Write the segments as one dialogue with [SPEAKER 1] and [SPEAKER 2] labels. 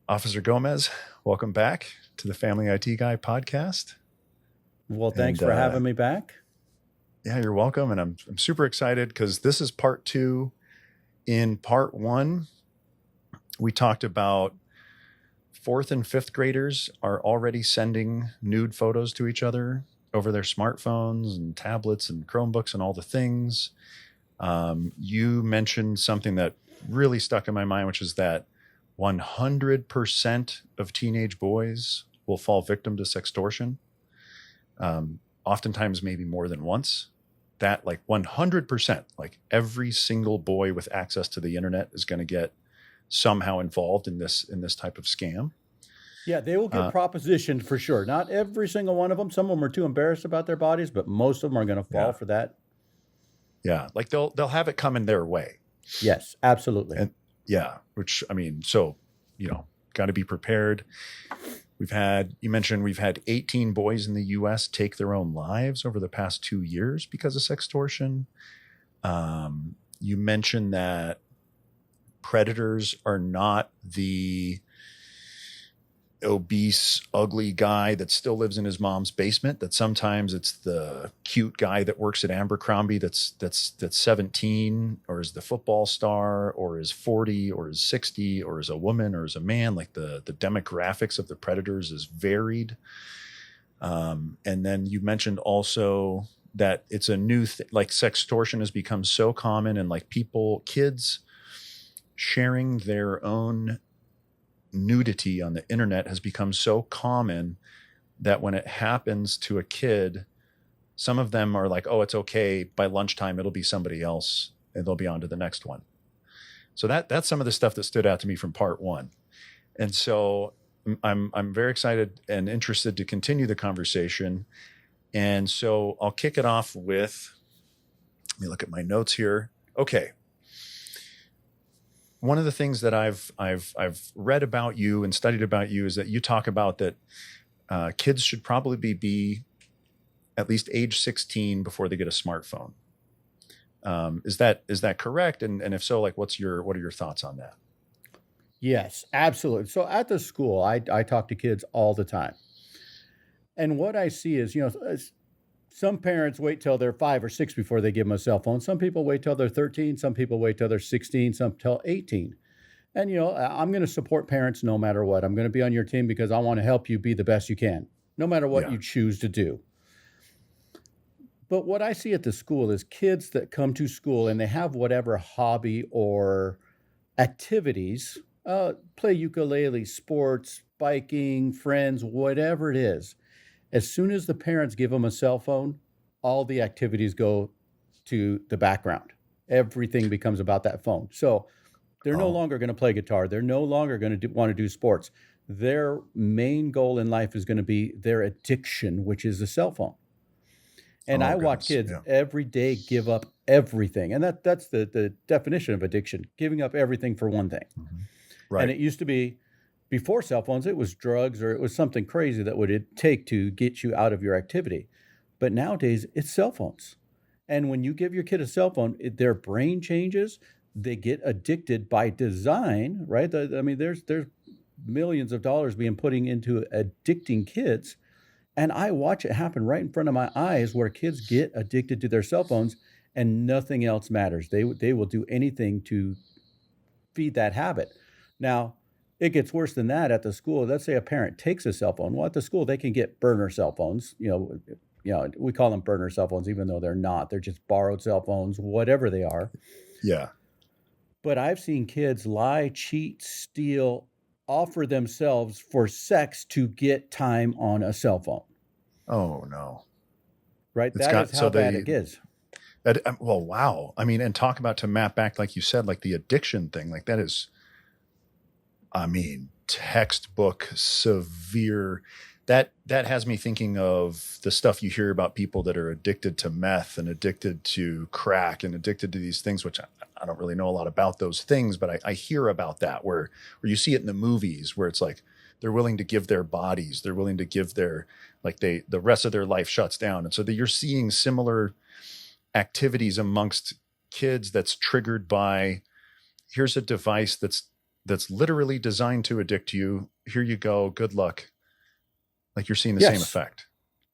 [SPEAKER 1] Officer Gomez, welcome back to the Family IT Guy podcast.
[SPEAKER 2] Well, thanks
[SPEAKER 1] And
[SPEAKER 2] for having me back.
[SPEAKER 1] yeah, you're welcome. And I'm super excited because this is part two. In part one, we talked about fourth and fifth graders are already sending nude photos to each other over their smartphones and tablets and Chromebooks and all the things. You mentioned something that really stuck in my mind, which is that 100% of teenage boys will fall victim to sextortion. Oftentimes, maybe more than once. That like 100%, like every single boy with access to the internet is going to get somehow involved in this type of scam.
[SPEAKER 2] Yeah, they will get propositioned for sure. Not every single one of them. Some of them are too embarrassed about their bodies, but most of them are going to fall for that.
[SPEAKER 1] Yeah, like they'll have it coming their way.
[SPEAKER 2] Yes, absolutely.
[SPEAKER 1] And yeah, which I mean, so got to be prepared. You mentioned we've had 18 boys in the U.S. take their own lives over the past 2 years because of sextortion. You mentioned that predators are not the obese, ugly guy that still lives in his mom's basement, that sometimes it's the cute guy that works at Abercrombie that's 17 or is the football star or is 40 or is 60 or is a woman or is a man. Like the demographics of the predators is varied. And then you mentioned also that it's a new thing, like sextortion has become so common, and like kids sharing their own nudity on the internet has become so common that when it happens to a kid, some of them are like, oh, it's okay. By lunchtime, it'll be somebody else and they'll be on to the next one. So that's some of the stuff that stood out to me from part one. And so I'm very excited and interested to continue the conversation. And so I'll kick it off with, let me look at my notes here. Okay. One of the things that I've read about you and studied about you is that you talk about that kids should probably be at least age 16 before they get a smartphone. Is that correct? And if so, like, what are your thoughts on that?
[SPEAKER 2] Yes, absolutely. So at the school, I talk to kids all the time. And what I see is, some parents wait till they're 5 or 6 before they give them a cell phone. Some people wait till they're 13. Some people wait till they're 16. Some till 18. And, I'm going to support parents no matter what. I'm going to be on your team because I want to help you be the best you can, no matter what you choose to do. But what I see at the school is kids that come to school and they have whatever hobby or activities, play ukulele, sports, biking, friends, whatever it is. As soon as the parents give them a cell phone, all the activities go to the background. Everything becomes about that phone. So they're no longer going to play guitar. They're no longer going to want to do sports. Their main goal in life is going to be their addiction, which is the cell phone. And I watch kids every day give up everything. And that's the definition of addiction, giving up everything for one thing.
[SPEAKER 1] Mm-hmm. Right.
[SPEAKER 2] And it used to be, before cell phones, it was drugs or it was something crazy that would take to get you out of your activity. But nowadays, it's cell phones. And when you give your kid a cell phone, their brain changes. They get addicted by design, right? There's millions of dollars being put into addicting kids. And I watch it happen right in front of my eyes where kids get addicted to their cell phones and nothing else matters. They will do anything to feed that habit. Now, it gets worse than that at the school. Let's say a parent takes a cell phone. Well, at the school, they can get burner cell phones. We call them burner cell phones, even though they're not. They're just borrowed cell phones, whatever they are.
[SPEAKER 1] Yeah.
[SPEAKER 2] But I've seen kids lie, cheat, steal, offer themselves for sex to get time on a cell phone.
[SPEAKER 1] Oh, no.
[SPEAKER 2] Right? That is how bad it is.
[SPEAKER 1] Well, wow. I mean, and talk about, to map back, like you said, like the addiction thing, like that is, textbook severe. That has me thinking of the stuff you hear about people that are addicted to meth and addicted to crack and addicted to these things, which I don't really know a lot about those things, but I hear about that where you see it in the movies where it's like they're willing to give their bodies, they're willing to give their, like the rest of their life shuts down. And so that you're seeing similar activities amongst kids that's triggered by, here's a device that's that's literally designed to addict you. Here you go. Good luck. Like you're seeing the same
[SPEAKER 2] Yes,
[SPEAKER 1] effect.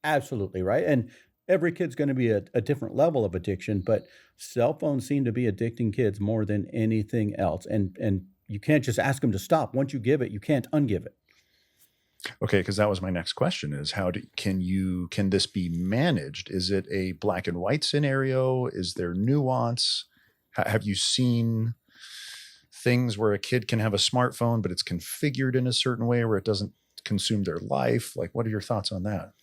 [SPEAKER 2] absolutely, right? And every kid's going to be a different level of addiction, but cell phones seem to be addicting kids more than anything else. And you can't just ask them to stop. Once you give it, you can't ungive it.
[SPEAKER 1] Okay, because that was my next question: is can this be managed? Is it a black and white scenario? Is there nuance? Have you seen things where a kid can have a smartphone, but it's configured in a certain way where it doesn't consume their life? Like, what are your thoughts on that?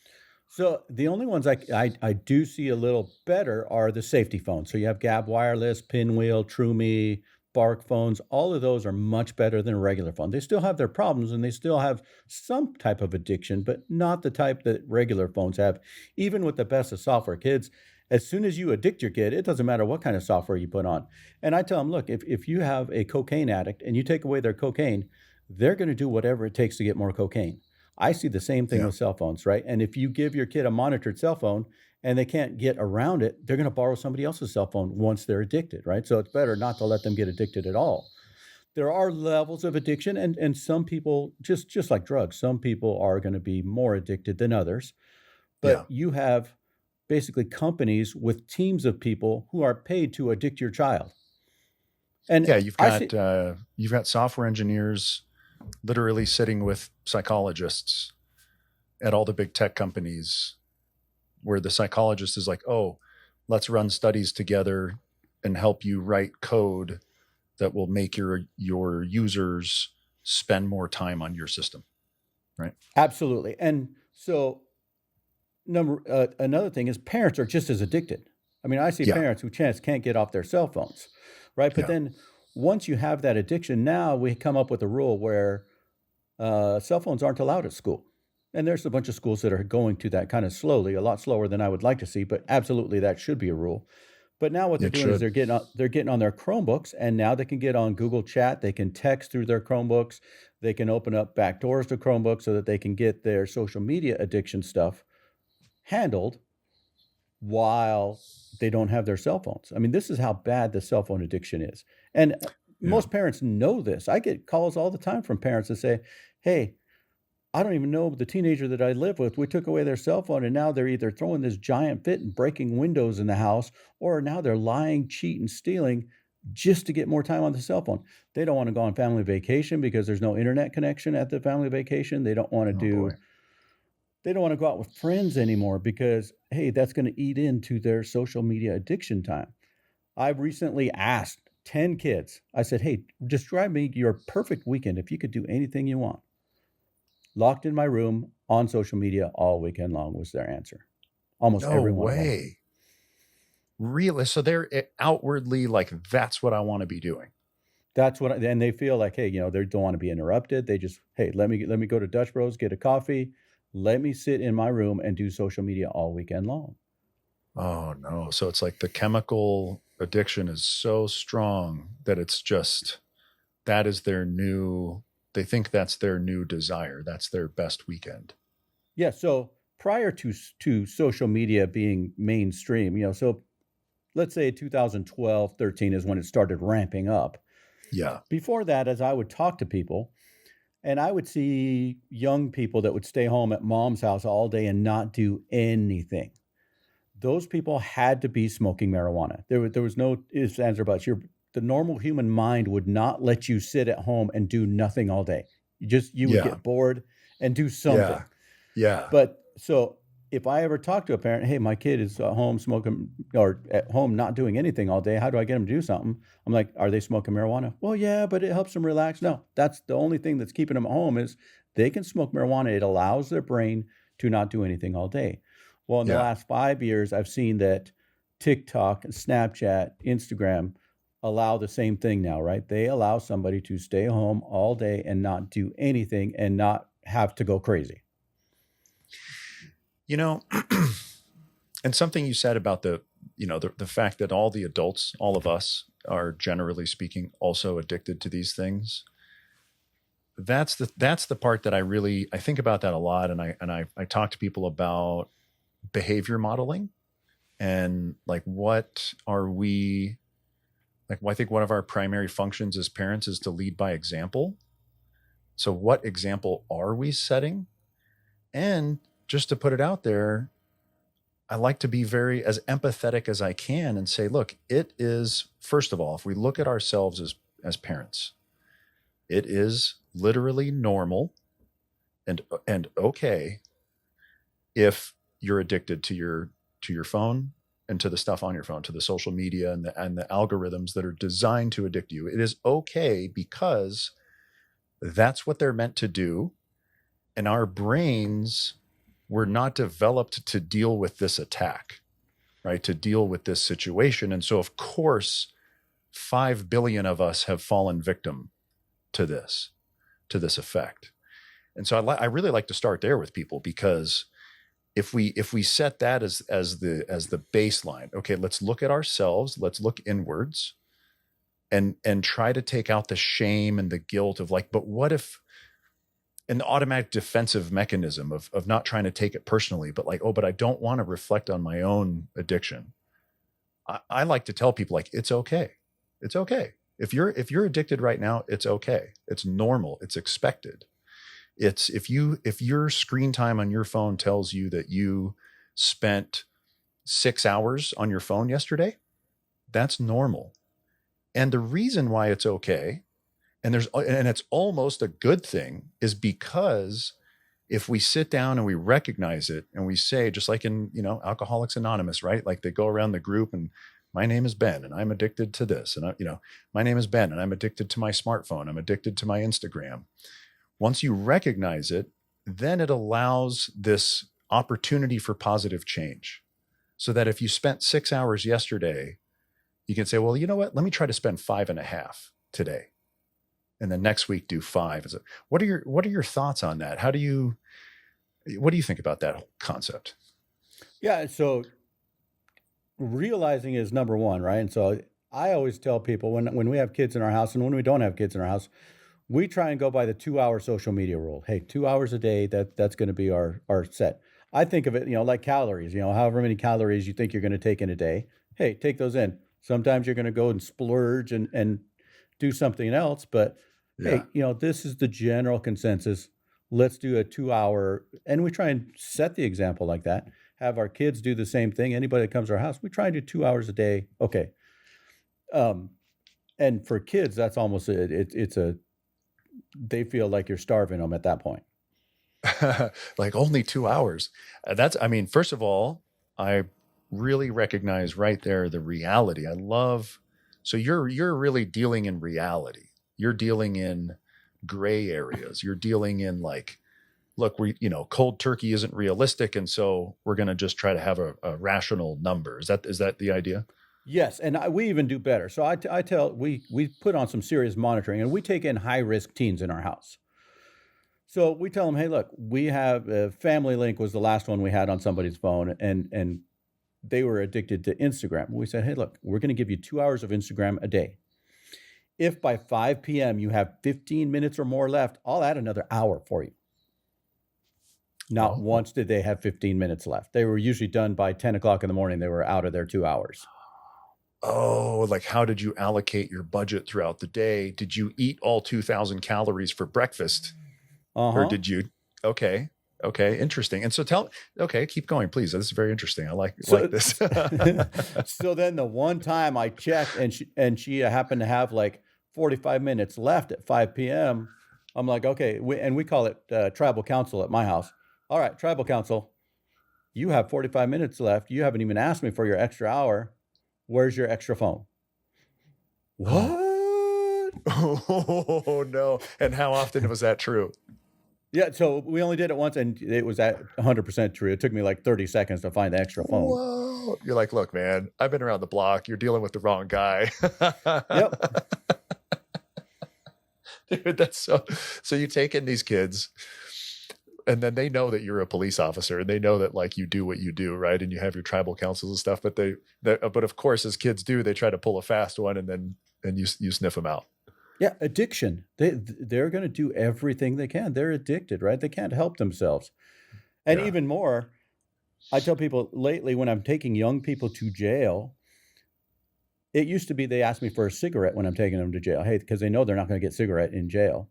[SPEAKER 2] So the only ones I do see a little better are the safety phones. So you have Gab Wireless, Pinwheel, TrueMe, Bark phones. All of those are much better than a regular phone. They still have their problems and they still have some type of addiction, but not the type that regular phones have. Even with the best of software, kids, as soon as you addict your kid, it doesn't matter what kind of software you put on. And I tell them, look, if you have a cocaine addict and you take away their cocaine, they're going to do whatever it takes to get more cocaine. I see the same thing
[SPEAKER 1] Yeah,
[SPEAKER 2] with cell phones, right? And if you give your kid a monitored cell phone and they can't get around it, they're going to borrow somebody else's cell phone once they're addicted, right? So it's better not to let them get addicted at all. There are levels of addiction, and some people, just like drugs, some people are going to be more addicted than others.
[SPEAKER 1] yeah,
[SPEAKER 2] But you have basically companies with teams of people who are paid to addict your child. And
[SPEAKER 1] yeah.
[SPEAKER 2] I see,
[SPEAKER 1] You've got software engineers literally sitting with psychologists at all the big tech companies, where the psychologist is like, "Oh, let's run studies together and help you write code that will make your users spend more time on your system." Right?
[SPEAKER 2] absolutely. And so another thing is parents are just as addicted. I mean, I see
[SPEAKER 1] Yeah,
[SPEAKER 2] parents who chance can't get off their cell phones, right? But
[SPEAKER 1] yeah,
[SPEAKER 2] then once you have that addiction, now we come up with a rule where cell phones aren't allowed at school. And there's a bunch of schools that are going to that kind of slowly, a lot slower than I would like to see, but absolutely that should be a rule. But now what they're
[SPEAKER 1] it
[SPEAKER 2] doing is
[SPEAKER 1] should.
[SPEAKER 2] they're getting on their Chromebooks, and now they can get on Google Chat, they can text through their Chromebooks, they can open up back doors to Chromebooks so that they can get their social media addiction stuff handled while they don't have their cell phones. I mean, this is how bad the cell phone addiction is. And
[SPEAKER 1] Yeah.
[SPEAKER 2] most parents know this. I get calls all the time from parents that say, "Hey, I don't even know the teenager that I live with. We took away their cell phone and now they're either throwing this giant fit and breaking windows in the house, or now they're lying, cheating, stealing just to get more time on the cell phone." They don't want to go on family vacation because there's no internet connection at the family vacation.
[SPEAKER 1] Oh boy.
[SPEAKER 2] They don't want to go out with friends anymore because, hey, that's going to eat into their social media addiction time. I've recently asked 10 kids, I said, "Hey, describe me your perfect weekend if you could do anything you want." Locked in my room on social media all weekend long was their answer. Almost
[SPEAKER 1] No
[SPEAKER 2] every one of them.
[SPEAKER 1] way. Really? So they're outwardly like, that's what I want to be doing.
[SPEAKER 2] And they feel like, hey, they don't want to be interrupted. They just, hey, let me go to Dutch Bros, get a coffee. Let me sit in my room and do social media all weekend long.
[SPEAKER 1] Oh no. So it's like the chemical addiction is so strong that it's just, that is their new, they think that's their new desire. That's their best weekend.
[SPEAKER 2] Yeah. So prior to social media being mainstream, so let's say 2012, 13 is when it started ramping up.
[SPEAKER 1] Yeah.
[SPEAKER 2] Before that, as I would talk to people, and I would see young people that would stay home at mom's house all day and not do anything. Those people had to be smoking marijuana. There was no ifs, ands, or buts. The normal human mind would not let you sit at home and do nothing all day. You would
[SPEAKER 1] Yeah.
[SPEAKER 2] get bored and do something.
[SPEAKER 1] Yeah. Yeah.
[SPEAKER 2] But so if I ever talk to a parent, "Hey, my kid is at home smoking or at home not doing anything all day. How do I get them to do something?" I'm like, "Are they smoking marijuana?" "Well, yeah, but it helps them relax." No, that's the only thing that's keeping them at home is they can smoke marijuana. It allows their brain to not do anything all day. Well, in the
[SPEAKER 1] Yeah.
[SPEAKER 2] last 5 years, I've seen that TikTok, Snapchat, Instagram allow the same thing now, right? They allow somebody to stay home all day and not do anything and not have to go crazy.
[SPEAKER 1] You know, and something you said about the fact that all the adults, all of us, are generally speaking also addicted to these things. That's the part that I think about that a lot, and I talk to people about behavior modeling and like, what are we Like, well, I think one of our primary functions as parents is to lead by example. So what example are we setting? And just to put it out there, I like to be very as empathetic as I can and say, look, it is, first of all, if we look at ourselves as parents, it is literally normal and okay if you're addicted to your phone and to the stuff on your phone, to the social media and the algorithms that are designed to addict you. It is okay because that's what they're meant to do. And our brains were not developed to deal with this attack, right? To deal with this situation. And so, of course, 5 billion of us have fallen victim to this effect. And so I really like to start there with people, because if we set that as the baseline, okay, let's look at ourselves, let's look inwards and try to take out the shame and the guilt of like, but what if, an automatic defensive mechanism of not trying to take it personally, but like, oh, but I don't want to reflect on my own addiction. I like to tell people like, it's okay. It's okay. If you're addicted right now, it's okay. It's normal. It's expected. It's if your screen time on your phone tells you that you spent 6 hours on your phone yesterday, that's normal. And the reason why it's okay, and it's almost a good thing, is because if we sit down and we recognize it and we say, just like in, Alcoholics Anonymous, right? Like they go around the group and my name is Ben and I'm addicted to this. And my name is Ben and I'm addicted to my smartphone. I'm addicted to my Instagram. Once you recognize it, then it allows this opportunity for positive change. So that if you spent 6 hours yesterday, you can say, well, you know what? Let me try to spend 5.5 today. And then next week do 5. What are your thoughts on that? What do you think about that whole concept?
[SPEAKER 2] Yeah, so realizing is number one, right? And so I always tell people when we have kids in our house and when we don't have kids in our house, we try and go by the 2-hour social media rule. Hey, 2 hours a day, that's going to be our set. I think of it, like calories, however many calories you think you're going to take in a day. Hey, take those in. Sometimes you're going to go and splurge and do something else, but
[SPEAKER 1] Yeah.
[SPEAKER 2] hey, this is the general consensus. Let's do a 2-hour, and we try and set the example like that. Have our kids do the same thing. Anybody that comes to our house, we try and do 2 hours a day. Okay. And for kids, that's almost they feel like you're starving them at that point.
[SPEAKER 1] Like only 2 hours. First of all, I really recognize right there the reality. So you're really dealing in reality. You're dealing in gray areas. You're dealing in like, look, cold turkey isn't realistic. And so we're going to just try to have a rational number. Is that the idea?
[SPEAKER 2] Yes, and we even do better. So I tell we put on some serious monitoring, and we take in high risk teens in our house. So we tell them, hey, look, we have Family Link was the last one we had on somebody's phone, and they were addicted to Instagram. We said, hey, look, we're going to give you 2 hours of Instagram a day. If by 5 p.m. you have 15 minutes or more left, I'll add another hour for you. Not once did they have 15 minutes left. They were usually done by 10 o'clock in the morning. They were out of their 2 hours.
[SPEAKER 1] Oh, like how did you allocate your budget throughout the day? Did you eat all 2,000 calories for breakfast? Or did you? Okay. Interesting. And so keep going, please. This is very interesting. I like this.
[SPEAKER 2] So then the one time I checked and she happened to have like 45 minutes left at 5 p.m. I'm like, okay. We call it tribal council at my house. All right, tribal council, you have 45 minutes left. You haven't even asked me for your extra hour. Where's your extra phone? What?
[SPEAKER 1] Oh, no. And how often was that true?
[SPEAKER 2] Yeah, so we only did it once, and it was at 100% true. It took me like 30 seconds to find the extra phone.
[SPEAKER 1] Whoa. You're like, look, man, I've been around the block. You're dealing with the wrong guy.
[SPEAKER 2] Yep.
[SPEAKER 1] Dude, that's so you take in these kids, and then they know that you're a police officer, and they know that like you do what you do, right? And you have your tribal councils and stuff, but of course, as kids do, they try to pull a fast one, and you sniff them out.
[SPEAKER 2] Yeah, addiction. They're going to do everything they can. They're addicted, right? They can't help themselves. And even more, I tell people lately when I'm taking young people to jail, It used to be they ask me for a cigarette when I'm taking them to jail. Hey, because they know they're not going to get cigarette in jail.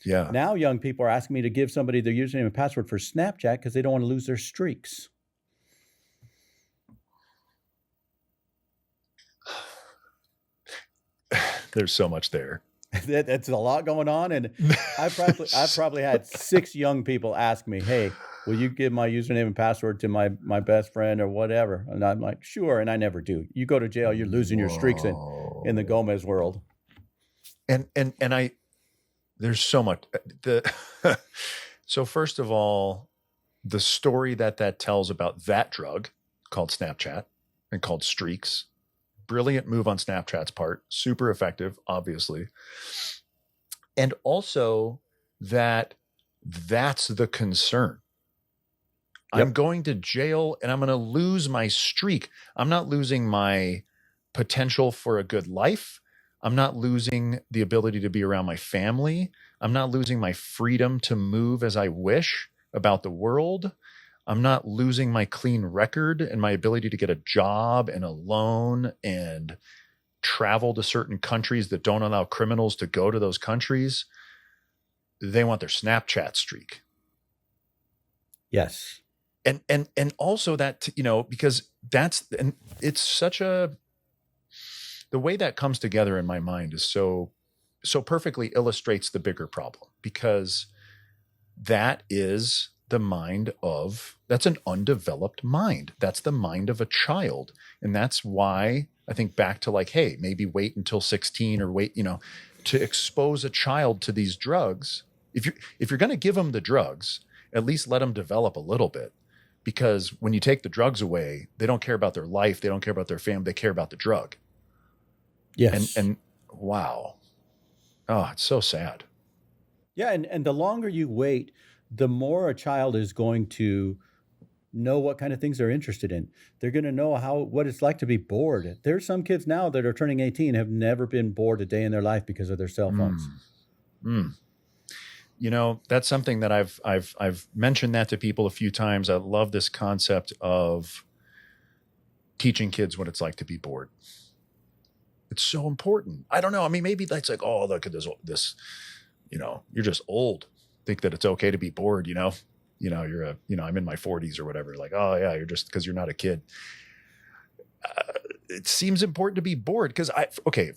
[SPEAKER 1] Yeah.
[SPEAKER 2] Now young people are asking me to give somebody their username and password for Snapchat because they don't want to lose their streaks.
[SPEAKER 1] There's so much there.
[SPEAKER 2] That's a lot going on, and I've probably had 6 young people ask me, "Hey, will you give my username and password to my best friend or whatever?" And I'm like, "Sure," and I never do. You go to jail, you're losing your streaks in the
[SPEAKER 1] Whoa.
[SPEAKER 2] Gomez world.
[SPEAKER 1] And I there's so much the so first of all, the story that tells about that drug called Snapchat and called streaks, brilliant move on Snapchat's part, super effective, obviously. And also that's the concern. I'm
[SPEAKER 2] Yep.
[SPEAKER 1] going to jail and I'm going to lose my streak. I'm not losing my potential for a good life. I'm not losing the ability to be around my family. I'm not losing my freedom to move as I wish about the world. I'm not losing my clean record and my ability to get a job and a loan and travel to certain countries that don't allow criminals to go to those countries. They want their Snapchat streak.
[SPEAKER 2] Yes.
[SPEAKER 1] And also that, because and it's such the way that comes together in my mind is so perfectly illustrates the bigger problem, because that is that's an undeveloped mind. That's the mind of a child. And that's why I think back to like, hey, maybe wait until 16 or wait, to expose a child to these drugs. If you're going to give them the drugs, at least let them develop a little bit. Because when you take the drugs away, they don't care about their life. They don't care about their family. They care about the drug.
[SPEAKER 2] Yes.
[SPEAKER 1] And wow. Oh, it's so sad.
[SPEAKER 2] Yeah, and the longer you wait, the more a child is going to know what kind of things they're interested in. They're going to know what it's like to be bored. There's some kids now that are turning 18 have never been bored a day in their life because of their cell phones.
[SPEAKER 1] Mm. That's something that I've mentioned that to people a few times. I love this concept of teaching kids what it's like to be bored. It's so important. I don't know. I mean, maybe that's like, oh, look at this, you're just old. Think that it's okay to be bored, I'm in my 40s or whatever. Like, oh yeah, you're just because you're not a kid. It seems important to be bored because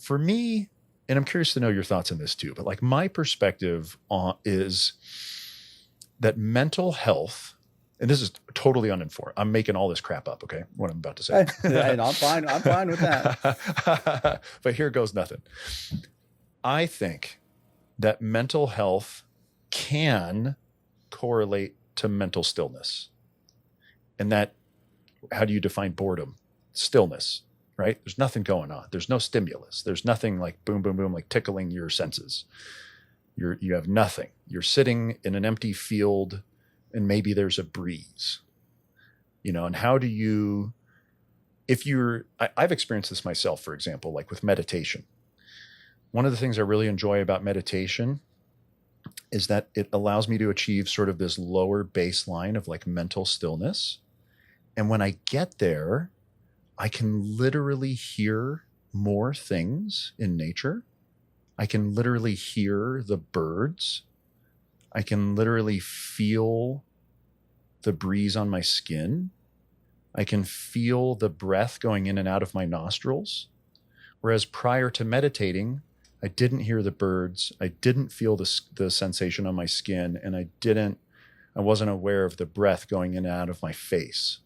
[SPEAKER 1] for me, and I'm curious to know your thoughts on this too, but like my perspective is that mental health, and this is totally uninformed. I'm making all this crap up. Okay. What I'm about to say.
[SPEAKER 2] And I'm fine with that.
[SPEAKER 1] But here goes nothing. I think that mental health can correlate to mental stillness. And that, how do you define boredom? Stillness, right? There's nothing going on. There's no stimulus. There's nothing like boom, boom, boom, like tickling your senses. You have nothing. You're sitting in an empty field and maybe there's a breeze, and how do you, I've experienced this myself, for example, like with meditation. One of the things I really enjoy about meditation is that it allows me to achieve sort of this lower baseline of like mental stillness. And when I get there, I can literally hear more things in nature. I can literally hear the birds. I can literally feel the breeze on my skin. I can feel the breath going in and out of my nostrils. Whereas prior to meditating, I didn't hear the birds. I didn't feel the sensation on my skin, and I wasn't aware of the breath going in and out of my face.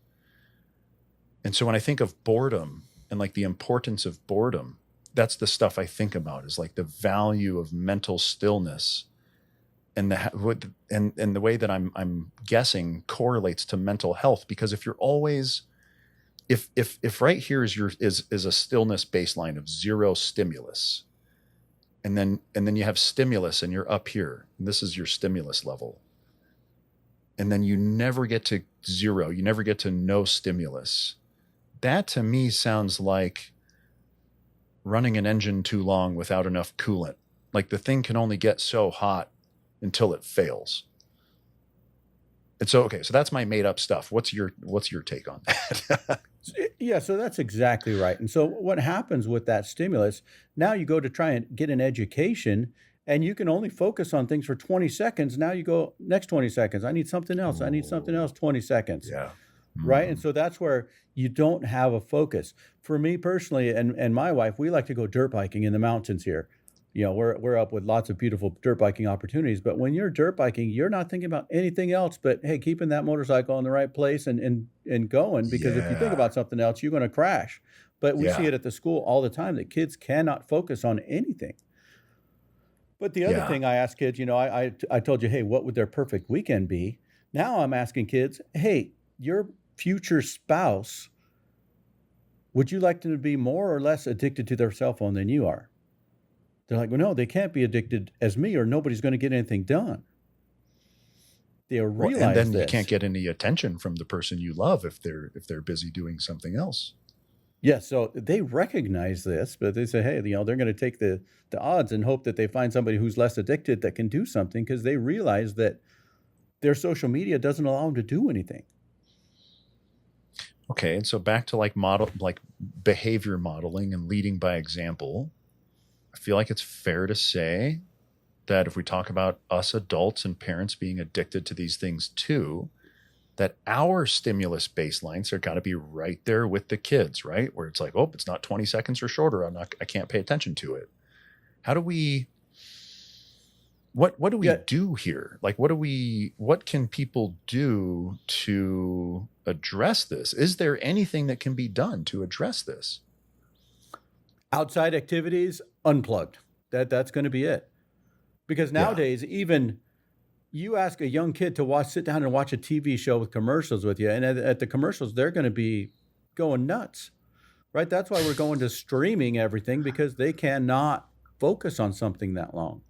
[SPEAKER 1] And so when I think of boredom and like the importance of boredom, that's the stuff I think about, is like the value of mental stillness, and the way that I'm guessing correlates to mental health. Because if you're always, if right here is a stillness baseline of zero stimulus, and then you have stimulus and you're up here, and this is your stimulus level, and then you never get to zero, you never get to no stimulus. That to me sounds like running an engine too long without enough coolant. Like the thing can only get so hot until it fails. And so, okay, so that's my made up stuff. What's your take on that?
[SPEAKER 2] Yeah, so that's exactly right. And so what happens with that stimulus, now you go to try and get an education and you can only focus on things for 20 seconds. Now you go next 20 seconds. I need something else. I need something else,
[SPEAKER 1] Ooh,
[SPEAKER 2] 20 seconds.
[SPEAKER 1] yeah.
[SPEAKER 2] Right. And
[SPEAKER 1] Hmm.
[SPEAKER 2] so that's where you don't have a focus. For me personally, and my wife, we like to go dirt biking in the mountains here. We're up with lots of beautiful dirt biking opportunities. But when you're dirt biking, you're not thinking about anything else but hey, keeping that motorcycle in the right place and going. Because if you think
[SPEAKER 1] Yeah.
[SPEAKER 2] about something else, you're going to crash. But we see
[SPEAKER 1] Yeah.
[SPEAKER 2] it at the school all the time that kids cannot focus on anything. But the other
[SPEAKER 1] Yeah.
[SPEAKER 2] thing I ask kids, I told you, hey, what would their perfect weekend be? Now I'm asking kids, hey, your future spouse, would you like them to be more or less addicted to their cell phone than you are? They're like, well, no, they can't be addicted as me or nobody's going to get anything done. They
[SPEAKER 1] Well, and
[SPEAKER 2] realize
[SPEAKER 1] then you can't
[SPEAKER 2] this.
[SPEAKER 1] get any attention from the person you love if they're busy doing something else.
[SPEAKER 2] Yes, so they recognize this, but they say, hey, they're going to take the odds and hope that they find somebody who's less addicted that can do something because they realize that their social media doesn't allow them to do anything.
[SPEAKER 1] Okay, and so back to like behavior modeling and leading by example. I feel like it's fair to say that if we talk about us adults and parents being addicted to these things too, that our stimulus baselines are got to be right there with the kids, right? Where it's like, oh, it's not 20 seconds or shorter. I can't pay attention to it. How do we, what do we
[SPEAKER 2] Yeah,
[SPEAKER 1] do here? Like, what can people do to address this? Is there anything that can be done to address this?
[SPEAKER 2] outside activities, unplugged. That's going to be it. Because
[SPEAKER 1] Yeah.
[SPEAKER 2] nowadays, even you ask a young kid to sit down and watch a TV show with commercials with you, and at the commercials, they're going to be going nuts, right? That's why we're going to streaming everything because they cannot focus on something that long.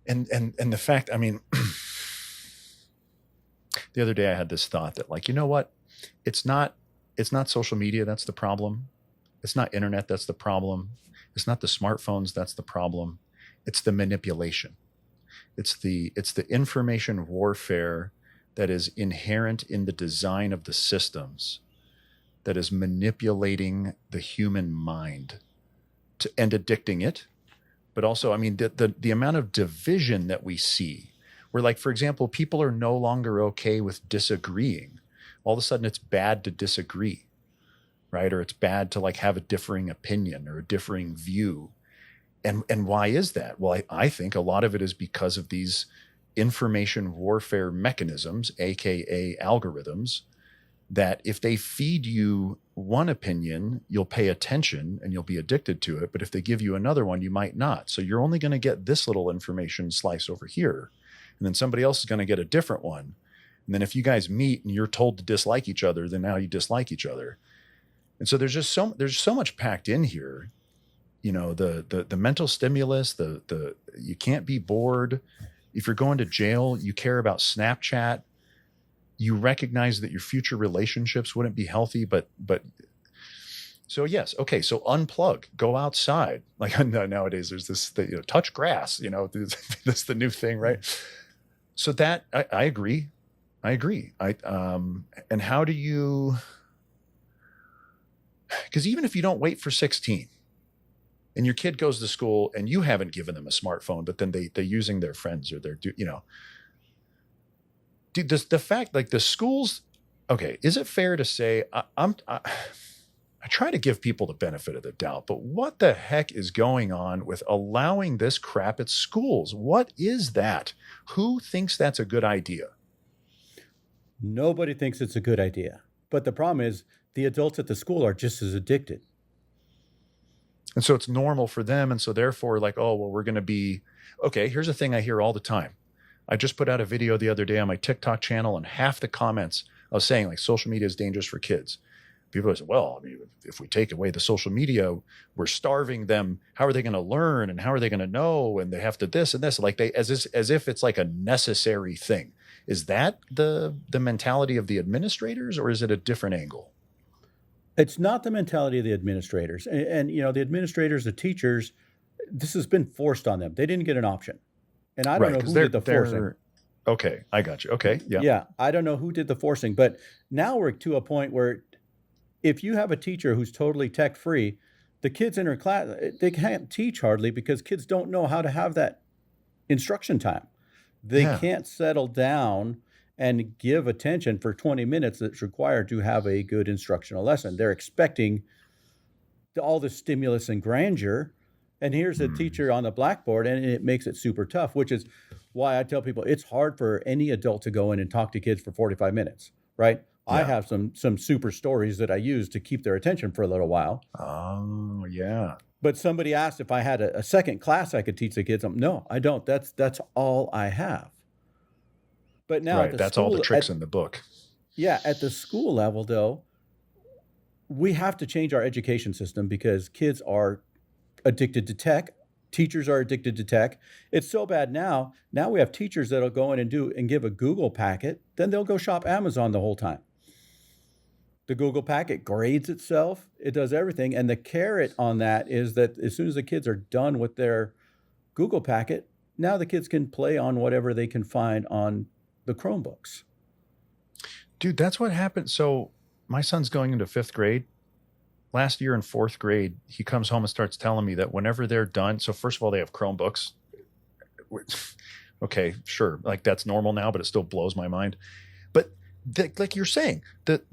[SPEAKER 1] And the fact, I mean, the other day I had this thought that like, you know what? It's not it's not social media that's the problem. It's not internet that's the problem. It's not the smartphones that's the problem. It's the manipulation. It's the information warfare that is inherent in the design of the systems that is manipulating the human mind and addicting it. But also, I mean, the amount of division that we see, where, like, for example, people are no longer okay with disagreeing. All of a sudden, it's bad to disagree, right? Or it's bad to like have a differing opinion or a differing view. And why is that? Well, I think a lot of it is because of these information warfare mechanisms, aka algorithms, that if they feed you one opinion, you'll pay attention and you'll be addicted to it. But if they give you another one, you might not. So you're only going to get this little information slice over here. And then somebody else is going to get a different one. And then if you guys meet and you're told to dislike each other, then now you dislike each other. And so there's so much packed in here. The mental stimulus, the you can't be bored. If you're going to jail, you care about Snapchat. You recognize that your future relationships wouldn't be healthy, but so yes, okay, so unplug, go outside. Like nowadays, there's this touch grass. That's the new thing, right? So that I agree, and how do you? Because even if you don't wait for 16, and your kid goes to school and you haven't given them a smartphone, but then they're using their friends or dude, the fact like the schools, okay, is it fair to say I try to give people the benefit of the doubt, but what the heck is going on with allowing this crap at schools? What is that? Who thinks that's a good idea?
[SPEAKER 2] Nobody thinks it's a good idea. But the problem is the adults at the school are just as addicted.
[SPEAKER 1] And so it's normal for them. And so therefore, like, oh, well, we're going to be okay. Here's the thing I hear all the time. I just put out a video the other day on my TikTok channel, and half the comments I was saying like social media is dangerous for kids. People say, well, I mean, if we take away the social media, we're starving them. How are they going to learn? And how are they going to know? And they have to this and this, like as if it's like a necessary thing. Is that the mentality of the administrators, or is it a different angle?
[SPEAKER 2] It's not the mentality of the administrators. And the administrators, the teachers, this has been forced on them. They didn't get an option. And I don't
[SPEAKER 1] Right.
[SPEAKER 2] know
[SPEAKER 1] Because
[SPEAKER 2] who did the forcing.
[SPEAKER 1] Okay, I got you. Okay, yeah.
[SPEAKER 2] Yeah, I don't know who did the forcing, but now we're to a point where if you have a teacher who's totally tech free, the kids in her class, they can't teach hardly because kids don't know how to have that instruction time. They
[SPEAKER 1] Yeah.
[SPEAKER 2] can't settle down and give attention for 20 minutes that's required to have a good instructional lesson. They're expecting all the stimulus and grandeur. And here's a
[SPEAKER 1] Mm.
[SPEAKER 2] teacher on the blackboard, and it makes it super tough, which is why I tell people it's hard for any adult to go in and talk to kids for 45 minutes, right? I
[SPEAKER 1] Yeah.
[SPEAKER 2] have some super stories that I use to keep their attention for a little while.
[SPEAKER 1] Oh, yeah.
[SPEAKER 2] But somebody asked if I had a second class I could teach the kids. No, I don't. That's all I have. But now at
[SPEAKER 1] Right.
[SPEAKER 2] the
[SPEAKER 1] That's all the
[SPEAKER 2] school
[SPEAKER 1] tricks in the book.
[SPEAKER 2] at the school level though, we have to change our education system because kids are addicted to tech. Teachers are addicted to tech. It's so bad now. Now we have teachers that'll go in and give a Google packet, then they'll go shop Amazon the whole time. The Google packet grades itself. It does everything. And the carrot on that is that as soon as the kids are done with their Google packet, now the kids can play on whatever they can find on the Chromebooks.
[SPEAKER 1] Dude, that's what happened. So my son's going into 5th grade. Last year in 4th grade, he comes home and starts telling me that whenever they're done, so first of all, they have Chromebooks. Okay, sure. Like that's normal now, but it still blows my mind. But like you're saying, the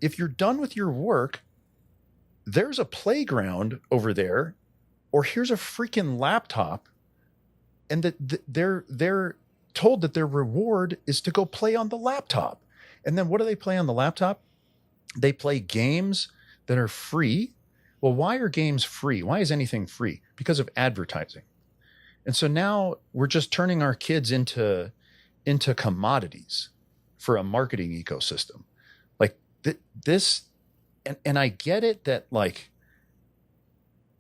[SPEAKER 1] if you're done with your work, there's a playground over there, or here's a freaking laptop, and they're told that their reward is to go play on the laptop. And then what do they play on the laptop? They play games that are free. Well, why are games free? Why is anything free? Because of advertising. And so now we're just turning our kids into commodities for a marketing ecosystem. Like this, and I get it that like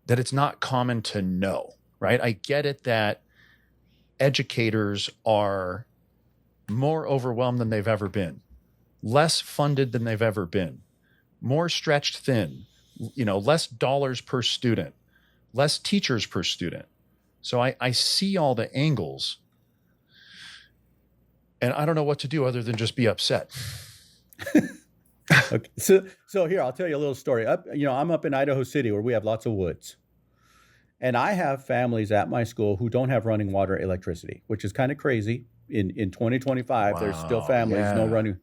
[SPEAKER 1] that it's not common to know, right? I get it that educators are more overwhelmed than they've ever been, less funded than they've ever been, more stretched thin, less dollars per student, less teachers per student. So I see all the angles, and I don't know what to do other than just be upset.
[SPEAKER 2] Okay. So here, I'll tell you a little story. I'm up in Idaho City where we have lots of woods. And I have families at my school who don't have running water, electricity, which is kind of crazy. In 2025, there's still
[SPEAKER 1] Wow,
[SPEAKER 2] families no
[SPEAKER 1] yeah.
[SPEAKER 2] running,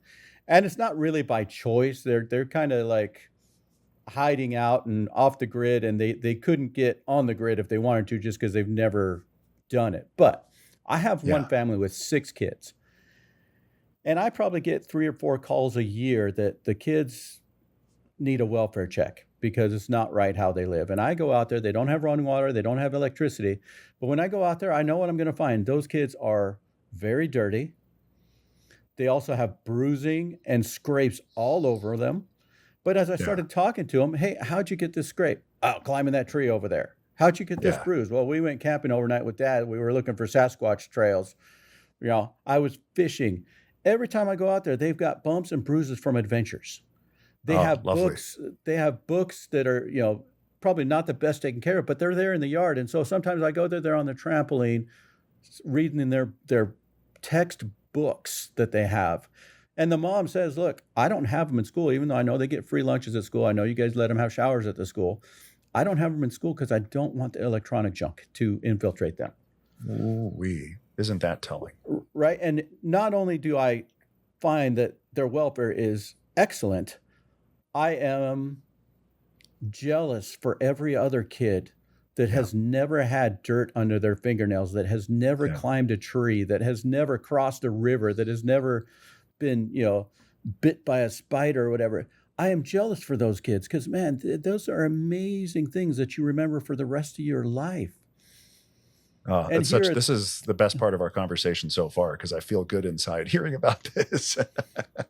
[SPEAKER 2] and it's not really by choice. They're kind of like hiding out and off the grid, and they couldn't get on the grid if they wanted to just because they've never done it. But I have one
[SPEAKER 1] Yeah.
[SPEAKER 2] family with 6 kids, and I probably get 3 or 4 calls a year that the kids need a welfare check because it's not right how they live. And I go out there, they don't have running water, they don't have electricity. But when I go out there, I know what I'm going to find. Those kids are very dirty. They also have bruising and scrapes all over them. But as I
[SPEAKER 1] Yeah.
[SPEAKER 2] started talking to them, hey, how'd you get this scrape? Oh, climbing that tree over there. How'd you get this
[SPEAKER 1] Yeah.
[SPEAKER 2] bruise? Well, we went camping overnight with Dad. We were looking for Sasquatch trails. I was fishing. Every time I go out there, they've got bumps and bruises from adventures. They
[SPEAKER 1] Oh,
[SPEAKER 2] have
[SPEAKER 1] lovely.
[SPEAKER 2] books. They have books that are, probably not the best taken care of, but they're there in the yard. And so sometimes I go there, they're on the trampoline, reading in their textbooks that they have. And the mom says, "Look, I don't have them in school, even though I know they get free lunches at school. I know you guys let them have showers at the school. I don't have them in school because I don't want the electronic junk to infiltrate them."
[SPEAKER 1] Ooh-wee. Isn't that telling?
[SPEAKER 2] Right? And not only do I find that their welfare is excellent, I am jealous for every other kid that
[SPEAKER 1] Yeah.
[SPEAKER 2] has never had dirt under their fingernails, that has never
[SPEAKER 1] Yeah.
[SPEAKER 2] climbed a tree, that has never crossed a river, that has never been, bit by a spider or whatever. I am jealous for those kids because, man, those are amazing things that you remember for the rest of your life. And here
[SPEAKER 1] This is the best part of our conversation so far because I feel good inside hearing about this.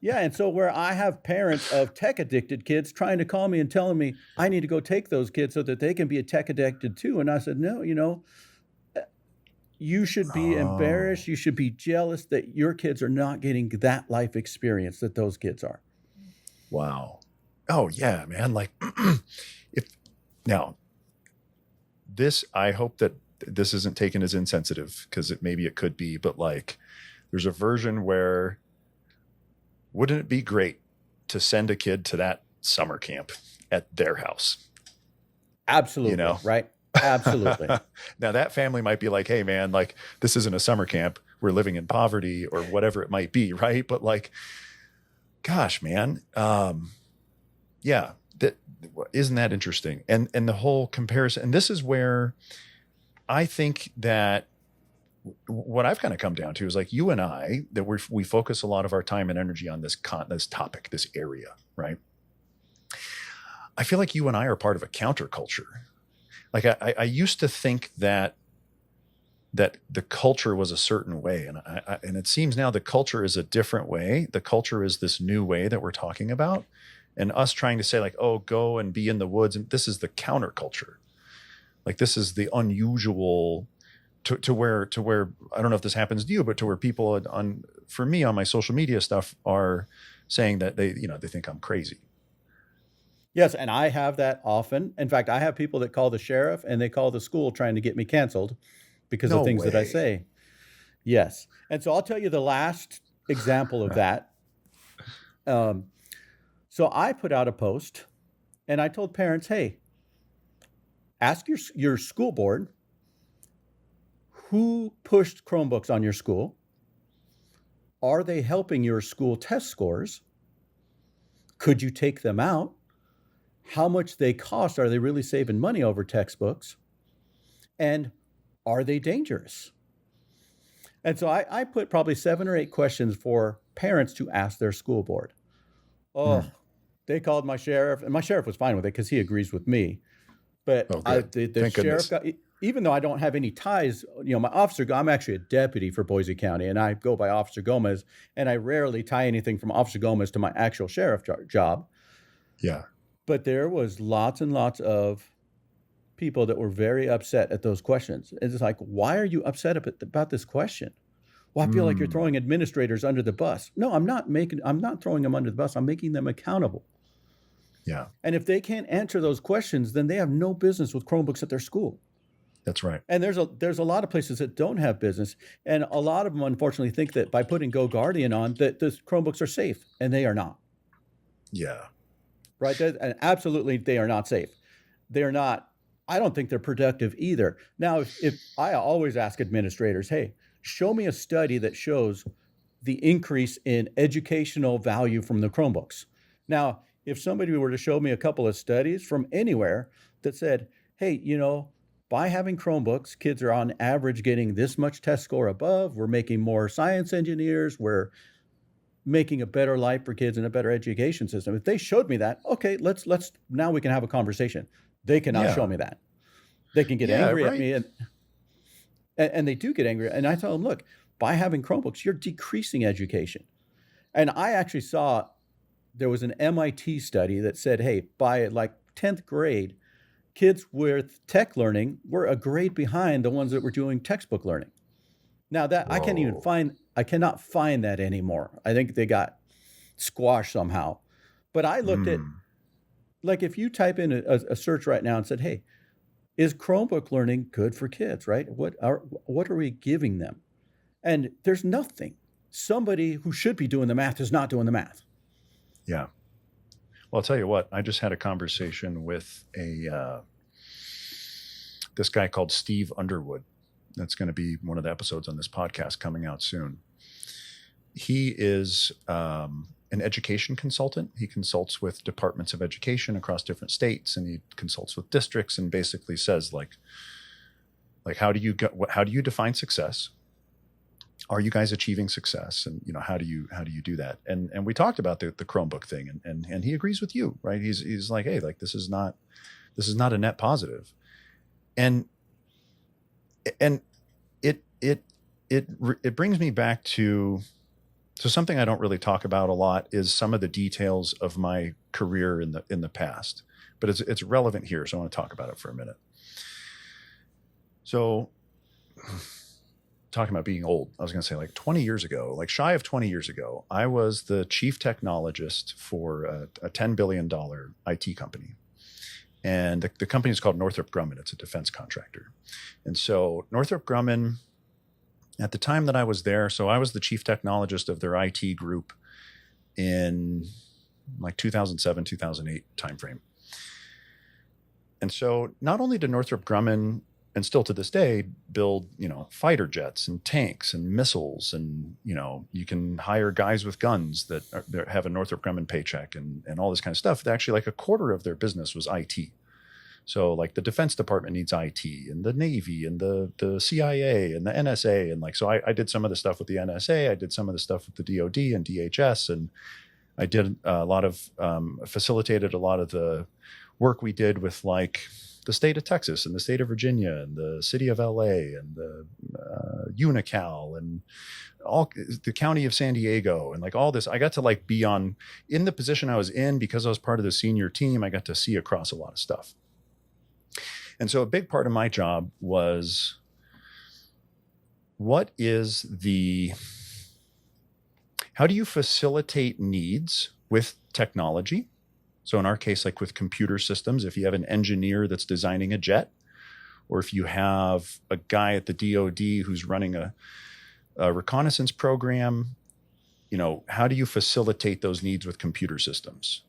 [SPEAKER 2] yeah, and so where I have parents of tech addicted kids trying to call me and telling me I need to go take those kids so that they can be a tech addicted too. And I said, no, you should be
[SPEAKER 1] Oh,
[SPEAKER 2] embarrassed. You should be jealous that your kids are not getting that life experience that those kids are.
[SPEAKER 1] wow. Oh, yeah, man. Like, if now this, I hope that this isn't taken as insensitive because maybe it could be, but like, there's a version where, wouldn't it be great to send a kid to that summer camp at their house?
[SPEAKER 2] Absolutely. Right. Absolutely.
[SPEAKER 1] Now that family might be like, hey man, like this isn't a summer camp. We're living in poverty or whatever it might be. Right. But like, gosh, man. Yeah. Isn't that interesting? And the whole comparison, and this is where I think that what I've kind of come down to is like you and I, that we focus a lot of our time and energy on this topic, this area, right? I feel like you and I are part of a counterculture. Like I used to think that the culture was a certain way, and it seems now the culture is a different way. The culture is this new way that we're talking about, and us trying to say like, oh, go and be in the woods, and this is the counterculture. Like this is the unusual. To where I don't know if this happens to you, but to where people for me on my social media stuff are saying that they think I'm crazy.
[SPEAKER 2] Yes, and I have that often. In fact, I have people that call the sheriff and they call the school trying to get me canceled because of
[SPEAKER 1] No
[SPEAKER 2] things that I
[SPEAKER 1] way.
[SPEAKER 2] say. Yes. And so I'll tell you the last example of that. So I put out a post and I told parents, hey, ask your school board who pushed Chromebooks on your school. Are they helping your school test scores? Could you take them out? How much they cost? Are they really saving money over textbooks? And are they dangerous? And so I put probably 7 or 8 questions for parents to ask their school board. Oh, they called my sheriff, and my sheriff was fine with it because he agrees with me. But the sheriff got, even though I don't have any ties, my officer, I'm actually a deputy for Boise County, and I go by Officer Gomez, and I rarely tie anything from Officer Gomez to my actual sheriff job.
[SPEAKER 1] Yeah.
[SPEAKER 2] But there was lots and lots of people that were very upset at those questions. It's like, why are you upset about this question? Well, I feel like you're throwing administrators under the bus. No, I'm not throwing them under the bus. I'm making them accountable.
[SPEAKER 1] Yeah.
[SPEAKER 2] And if they can't answer those questions, then they have no business with Chromebooks at their school.
[SPEAKER 1] That's right.
[SPEAKER 2] And there's a lot of places that don't have business. And a lot of them, unfortunately, think that by putting Go Guardian on, that the Chromebooks are safe, and they are not.
[SPEAKER 1] Yeah.
[SPEAKER 2] Right? And absolutely, they are not safe. They are not. I don't think they're productive either. Now, if I always ask administrators, hey, show me a study that shows the increase in educational value from the Chromebooks. Now, if somebody were to show me a couple of studies from anywhere that said, hey, by having Chromebooks, kids are on average getting this much test score above, we're making more science engineers, we're making a better life for kids and a better education system. If they showed me that, okay, let's now we can have a conversation. They cannot show me that. They can get angry at me, and they do get angry. And I tell them, look, by having Chromebooks, you're decreasing education. And I actually saw there was an MIT study that said, hey, by like 10th grade, kids with tech learning were a grade behind the ones that were doing textbook learning. Now that I cannot find that anymore. I think they got squashed somehow. But I looked at, like, if you type in a search right now and said, hey, is Chromebook learning good for kids, right? What are we giving them? And there's nothing. Somebody who should be doing the math is not doing the math.
[SPEAKER 1] Yeah. Well, I'll tell you what, I just had a conversation with this guy called Steve Underwood. That's going to be one of the episodes on this podcast coming out soon. He is an education consultant. He consults with departments of education across different states, and he consults with districts and basically says like how do you define success? Are you guys achieving success? And how do you do that? And we talked about the Chromebook thing, and he agrees with you, right? He's like, hey, like this is not a net positive. And it brings me back to something I don't really talk about a lot is some of the details of my career in the past, but it's relevant here, so I want to talk about it for a minute. So, talking about being old, I was going to say like 20 years ago, like shy of 20 years ago, I was the chief technologist for a $10 billion IT company. And the company is called Northrop Grumman. It's a defense contractor. And so Northrop Grumman At the time that I was there, so I was the chief technologist of their IT group in like 2007, 2008 timeframe. And so not only did Northrop Grumman, and still to this day, build, fighter jets and tanks and missiles, and, you can hire guys with guns that have a Northrop Grumman paycheck and all this kind of stuff. Actually, like a quarter of their business was IT. So like the Defense Department needs IT, and the Navy, and the CIA, and the NSA. And so I did some of the stuff with the NSA. I did some of the stuff with the DoD and DHS. And I did a lot of, facilitated a lot of the work we did with like the state of Texas and the state of Virginia and the city of LA and the UNICAL and all the county of San Diego and like all this. I got to like be in the position I was in because I was part of the senior team. I got to see across a lot of stuff. And so a big part of my job was, how do you facilitate needs with technology? So in our case, like with computer systems, if you have an engineer that's designing a jet, or if you have a guy at the DoD who's running a reconnaissance program, how do you facilitate those needs with computer systems?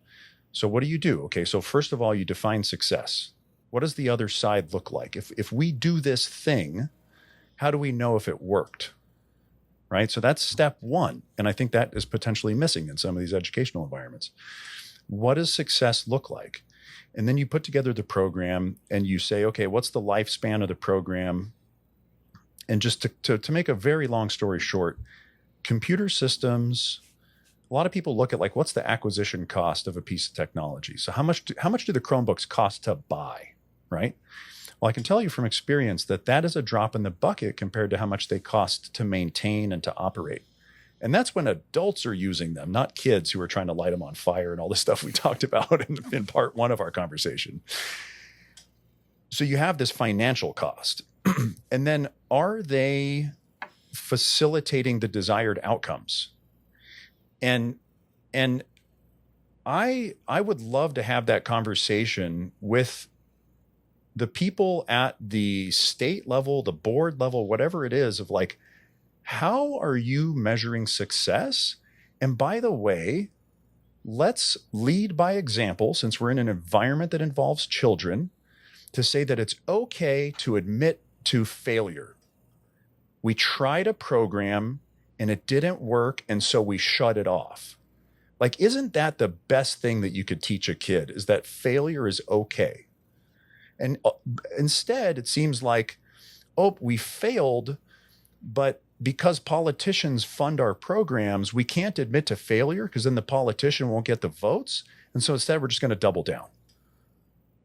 [SPEAKER 1] So what do you do? Okay, so first of all, you define success. What does the other side look like? If we do this thing, how do we know if it worked? Right? So that's step one. And I think that is potentially missing in some of these educational environments. What does success look like? And then you put together the program and you say, okay, what's the lifespan of the program? And just to make a very long story short, computer systems, a lot of people look at like, what's the acquisition cost of a piece of technology? So how much do the Chromebooks cost to buy, right? Well, I can tell you from experience that is a drop in the bucket compared to how much they cost to maintain and to operate. And that's when adults are using them, not kids who are trying to light them on fire and all the stuff we talked about in part one of our conversation. So you have this financial cost. And then are they facilitating the desired outcomes? And I would love to have that conversation with the people at the state level, the board level, whatever it is, of like, how are you measuring success? And by the way, let's lead by example, since we're in an environment that involves children, to say that it's okay to admit to failure. We tried a program and it didn't work, and so we shut it off. Like, isn't that the best thing that you could teach a kid, is that failure is okay? And instead, it seems like, oh, we failed, but because politicians fund our programs, we can't admit to failure because then the politician won't get the votes. And so instead, we're just going to double down.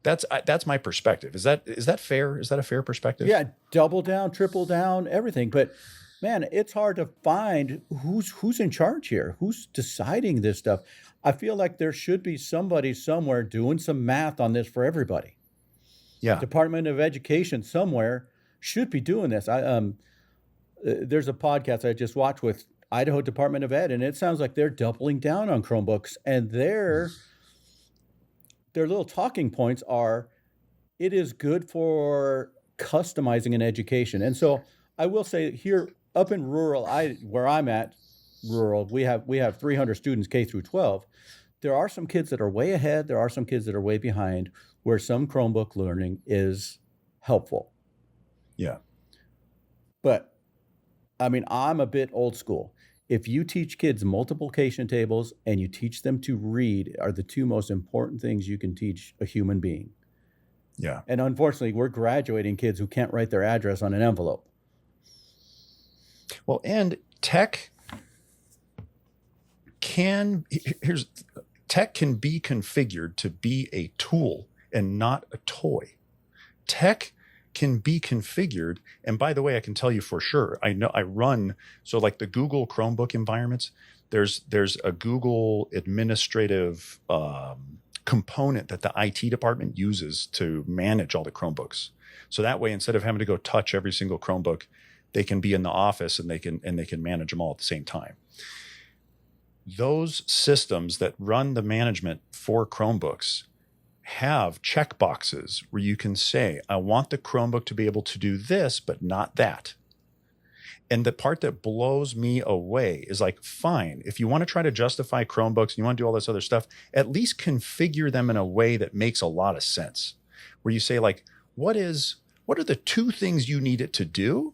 [SPEAKER 1] That's my perspective. Is that fair? Is that a fair perspective?
[SPEAKER 2] Yeah, double down, triple down, everything. But man, it's hard to find who's in charge here, who's deciding this stuff. I feel like there should be somebody somewhere doing some math on this for everybody.
[SPEAKER 1] Yeah.
[SPEAKER 2] Department of Education somewhere should be doing this. There's a podcast I just watched with Idaho Department of Ed, and it sounds like they're doubling down on Chromebooks, and their little talking points are, it is good for customizing an education. And so I will say here up in rural, where I'm at, rural, we have 300 students K through 12. There are some kids that are way ahead. There are some kids that are way behind, where some Chromebook learning is helpful.
[SPEAKER 1] Yeah.
[SPEAKER 2] But I mean, I'm a bit old school. If you teach kids multiplication tables and you teach them to read, are the two most important things you can teach a human being.
[SPEAKER 1] Yeah.
[SPEAKER 2] And unfortunately, we're graduating kids who can't write their address on an envelope.
[SPEAKER 1] Well, and tech can be configured to be a tool and not a toy. Tech can be configured. And by the way, I can tell you for sure, I know I run, so like the Google Chromebook environments, there's a Google administrative component that the IT department uses to manage all the Chromebooks. So that way, instead of having to go touch every single Chromebook, they can be in the office and they can manage them all at the same time. Those systems that run the management for Chromebooks have checkboxes where you can say, I want the Chromebook to be able to do this, but not that. And the part that blows me away is like, fine, if you want to try to justify Chromebooks and you want to do all this other stuff, at least configure them in a way that makes a lot of sense. Where you say, like, what are the 2 things you need it to do?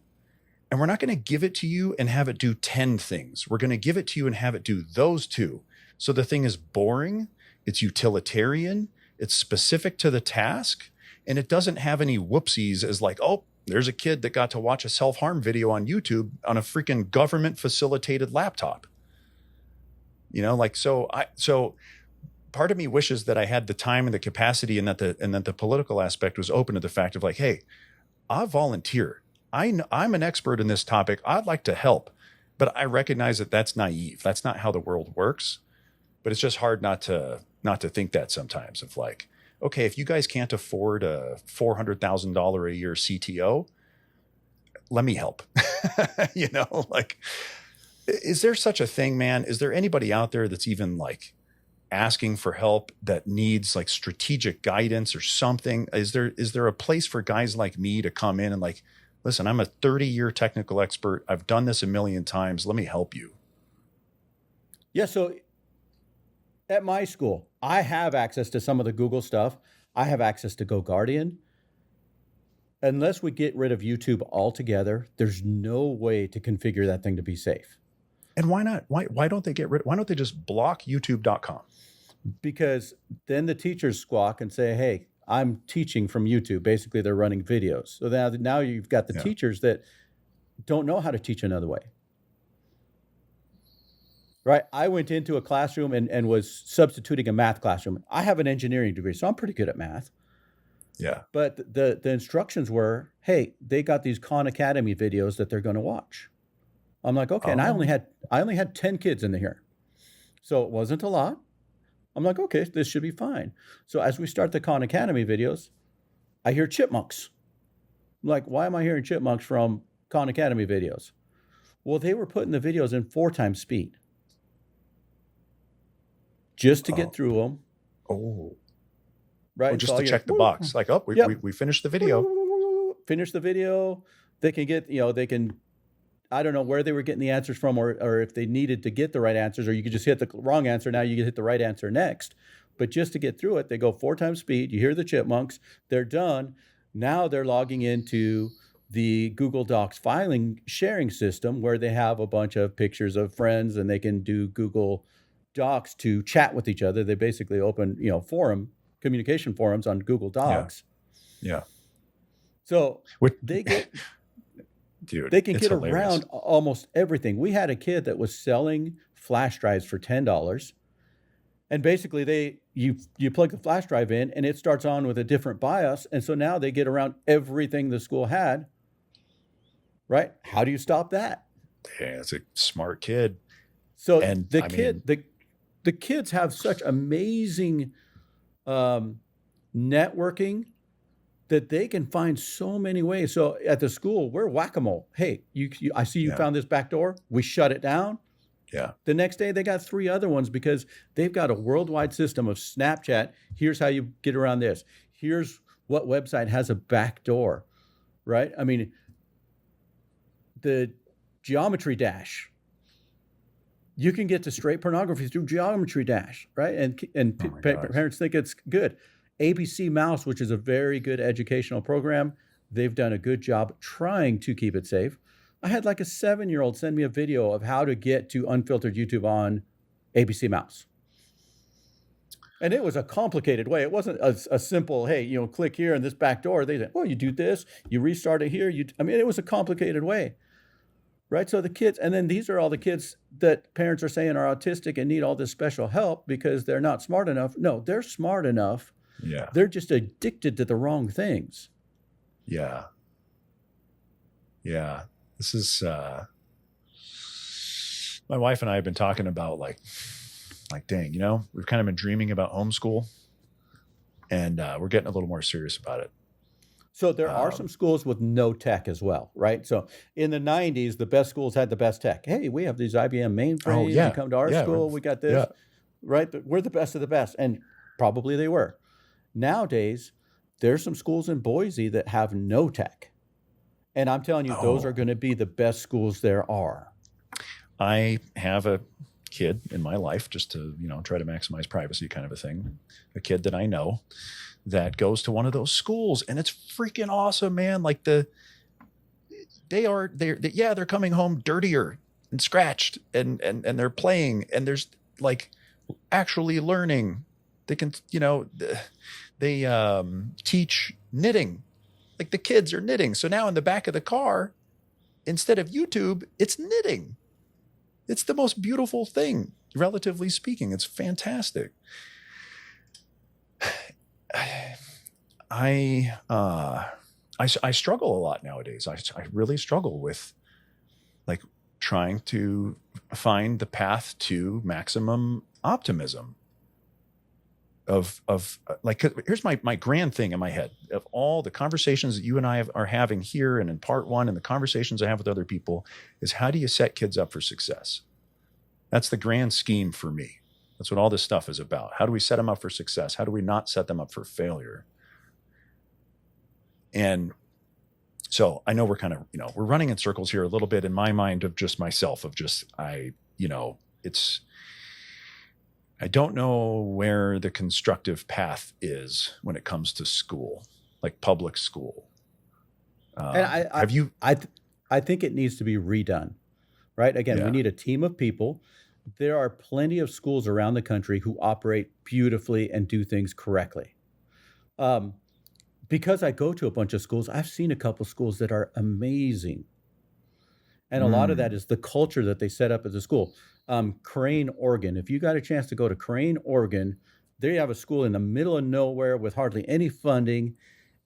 [SPEAKER 1] And we're not going to give it to you and have it do 10 things. We're going to give it to you and have it do those 2. So the thing is boring, it's utilitarian, it's specific to the task, and it doesn't have any whoopsies as like, oh, there's a kid that got to watch a self-harm video on YouTube on a freaking government facilitated laptop. Like, so part of me wishes that I had the time and the capacity and that the political aspect was open to the fact of like, hey, I volunteer. I'm an expert in this topic. I'd like to help, but I recognize that that's naive. That's not how the world works. But it's just hard not to think that sometimes of like, okay, if you guys can't afford a $400,000 a year CTO, let me help. Like, is there such a thing, man? Is there anybody out there that's even like asking for help that needs like strategic guidance or something? Is there a place for guys like me to come in and like, listen, I'm a 30-year technical expert. I've done this a million times. Let me help you.
[SPEAKER 2] Yeah. So at my school, I have access to some of the Google stuff. I have access to GoGuardian. Unless we get rid of YouTube altogether, there's no way to configure that thing to be safe.
[SPEAKER 1] And why not? Why don't they why don't they just block youtube.com?
[SPEAKER 2] Because then the teachers squawk and say, hey, I'm teaching from YouTube. Basically, they're running videos. So now you've got the teachers that don't know how to teach another way. Right? I went into a classroom and was substituting a math classroom. I have an engineering degree, so I'm pretty good at math.
[SPEAKER 1] Yeah.
[SPEAKER 2] But the instructions were, hey, they got these Khan Academy videos that they're going to watch. I'm like, okay. And I only had 10 kids in here. So it wasn't a lot. I'm like, okay, this should be fine. So as we start the Khan Academy videos, I hear chipmunks. I'm like, why am I hearing chipmunks from Khan Academy videos? Well, they were putting the videos in 4 times speed just to get through them.
[SPEAKER 1] Oh.
[SPEAKER 2] Right.
[SPEAKER 1] Or just to check the box. Like, oh, we finished the video.
[SPEAKER 2] Finish the video. They can get, I don't know where they were getting the answers from or if they needed to get the right answers, or you could just hit the wrong answer. Now you can hit the right answer next. But just to get through it, they go 4 times speed. You hear the chipmunks. They're done. Now they're logging into the Google Docs filing sharing system where they have a bunch of pictures of friends and they can do Google Docs to chat with each other. They basically open, communication forums on Google Docs.
[SPEAKER 1] Yeah.
[SPEAKER 2] So they get...
[SPEAKER 1] Dude,
[SPEAKER 2] they can get
[SPEAKER 1] hilarious.
[SPEAKER 2] Around almost everything. We had a kid that was selling flash drives for $10, and basically you plug the flash drive in, and it starts on with a different BIOS, and so now they get around everything the school had. Right? How do you stop that?
[SPEAKER 1] Yeah, it's a smart kid.
[SPEAKER 2] So the kids have such amazing networking that they can find so many ways. So at the school, we're whack-a-mole. Hey, I see you found this back door. We shut it down.
[SPEAKER 1] Yeah.
[SPEAKER 2] The next day, they got 3 other ones because they've got a worldwide system of Snapchat. Here's how you get around this. Here's what website has a back door, right? I mean, the Geometry Dash. You can get to straight pornography through Geometry Dash, right? And parents think it's good. ABC Mouse, which is a very good educational program, they've done a good job trying to keep it safe. I had like a 7-year-old send me a video of how to get to unfiltered YouTube on ABC Mouse. And it was a complicated way. It wasn't a simple, hey, click here and this back door. They said, well, you do this, you restart it here. It was a complicated way. Right? So the kids, and then these are all the kids that parents are saying are autistic and need all this special help because they're not smart enough. No, they're smart enough.
[SPEAKER 1] Yeah.
[SPEAKER 2] They're just addicted to the wrong things.
[SPEAKER 1] Yeah. Yeah. This is, my wife and I have been talking about like, dang, we've kind of been dreaming about homeschool, and we're getting a little more serious about it.
[SPEAKER 2] So there are some schools with no tech as well, right? So in the 90s, the best schools had the best tech. Hey, we have these IBM mainframes.
[SPEAKER 1] Oh, yeah.
[SPEAKER 2] You come to our school, we got this, right? We're the best of the best. And probably they were. Nowadays, there's some schools in Boise that have no tech. And I'm telling you, those are
[SPEAKER 1] Oh,
[SPEAKER 2] going to be the best schools there are.
[SPEAKER 1] I have a kid in my life, just to, try to maximize privacy kind of a thing. A kid that I know that goes to one of those schools, and it's freaking awesome, man. Like they're coming home dirtier and scratched, and they're playing, and there's like actually learning. They can, they teach knitting. Like the kids are knitting. So now in the back of the car, instead of YouTube, it's knitting. It's the most beautiful thing, relatively speaking. It's fantastic. I struggle a lot nowadays. I really struggle with like trying to find the path to maximum optimism. Like, here's my grand thing in my head of all the conversations that you and I are having here and in part one, and the conversations I have with other people, is how do you set kids up for success? That's the grand scheme for me. That's what all this stuff is about. How do we set them up for success? How do we not set them up for failure? And so I know we're kind of, we're running in circles here a little bit in my mind of just myself, of just, I don't know where the constructive path is when it comes to school, like public school.
[SPEAKER 2] And
[SPEAKER 1] Have you?
[SPEAKER 2] I think it needs to be redone, right? Again, we
[SPEAKER 1] Yeah.
[SPEAKER 2] need a team of people. There are plenty of schools around the country who operate beautifully and do things correctly. Um, because I go to a bunch of schools, I've seen a couple schools that are amazing. And a lot of that
[SPEAKER 1] Mm,
[SPEAKER 2] is the culture that they set up at the school. Crane, Oregon. If you got a chance to go to Crane, Oregon, they have a school in the middle of nowhere with hardly any funding,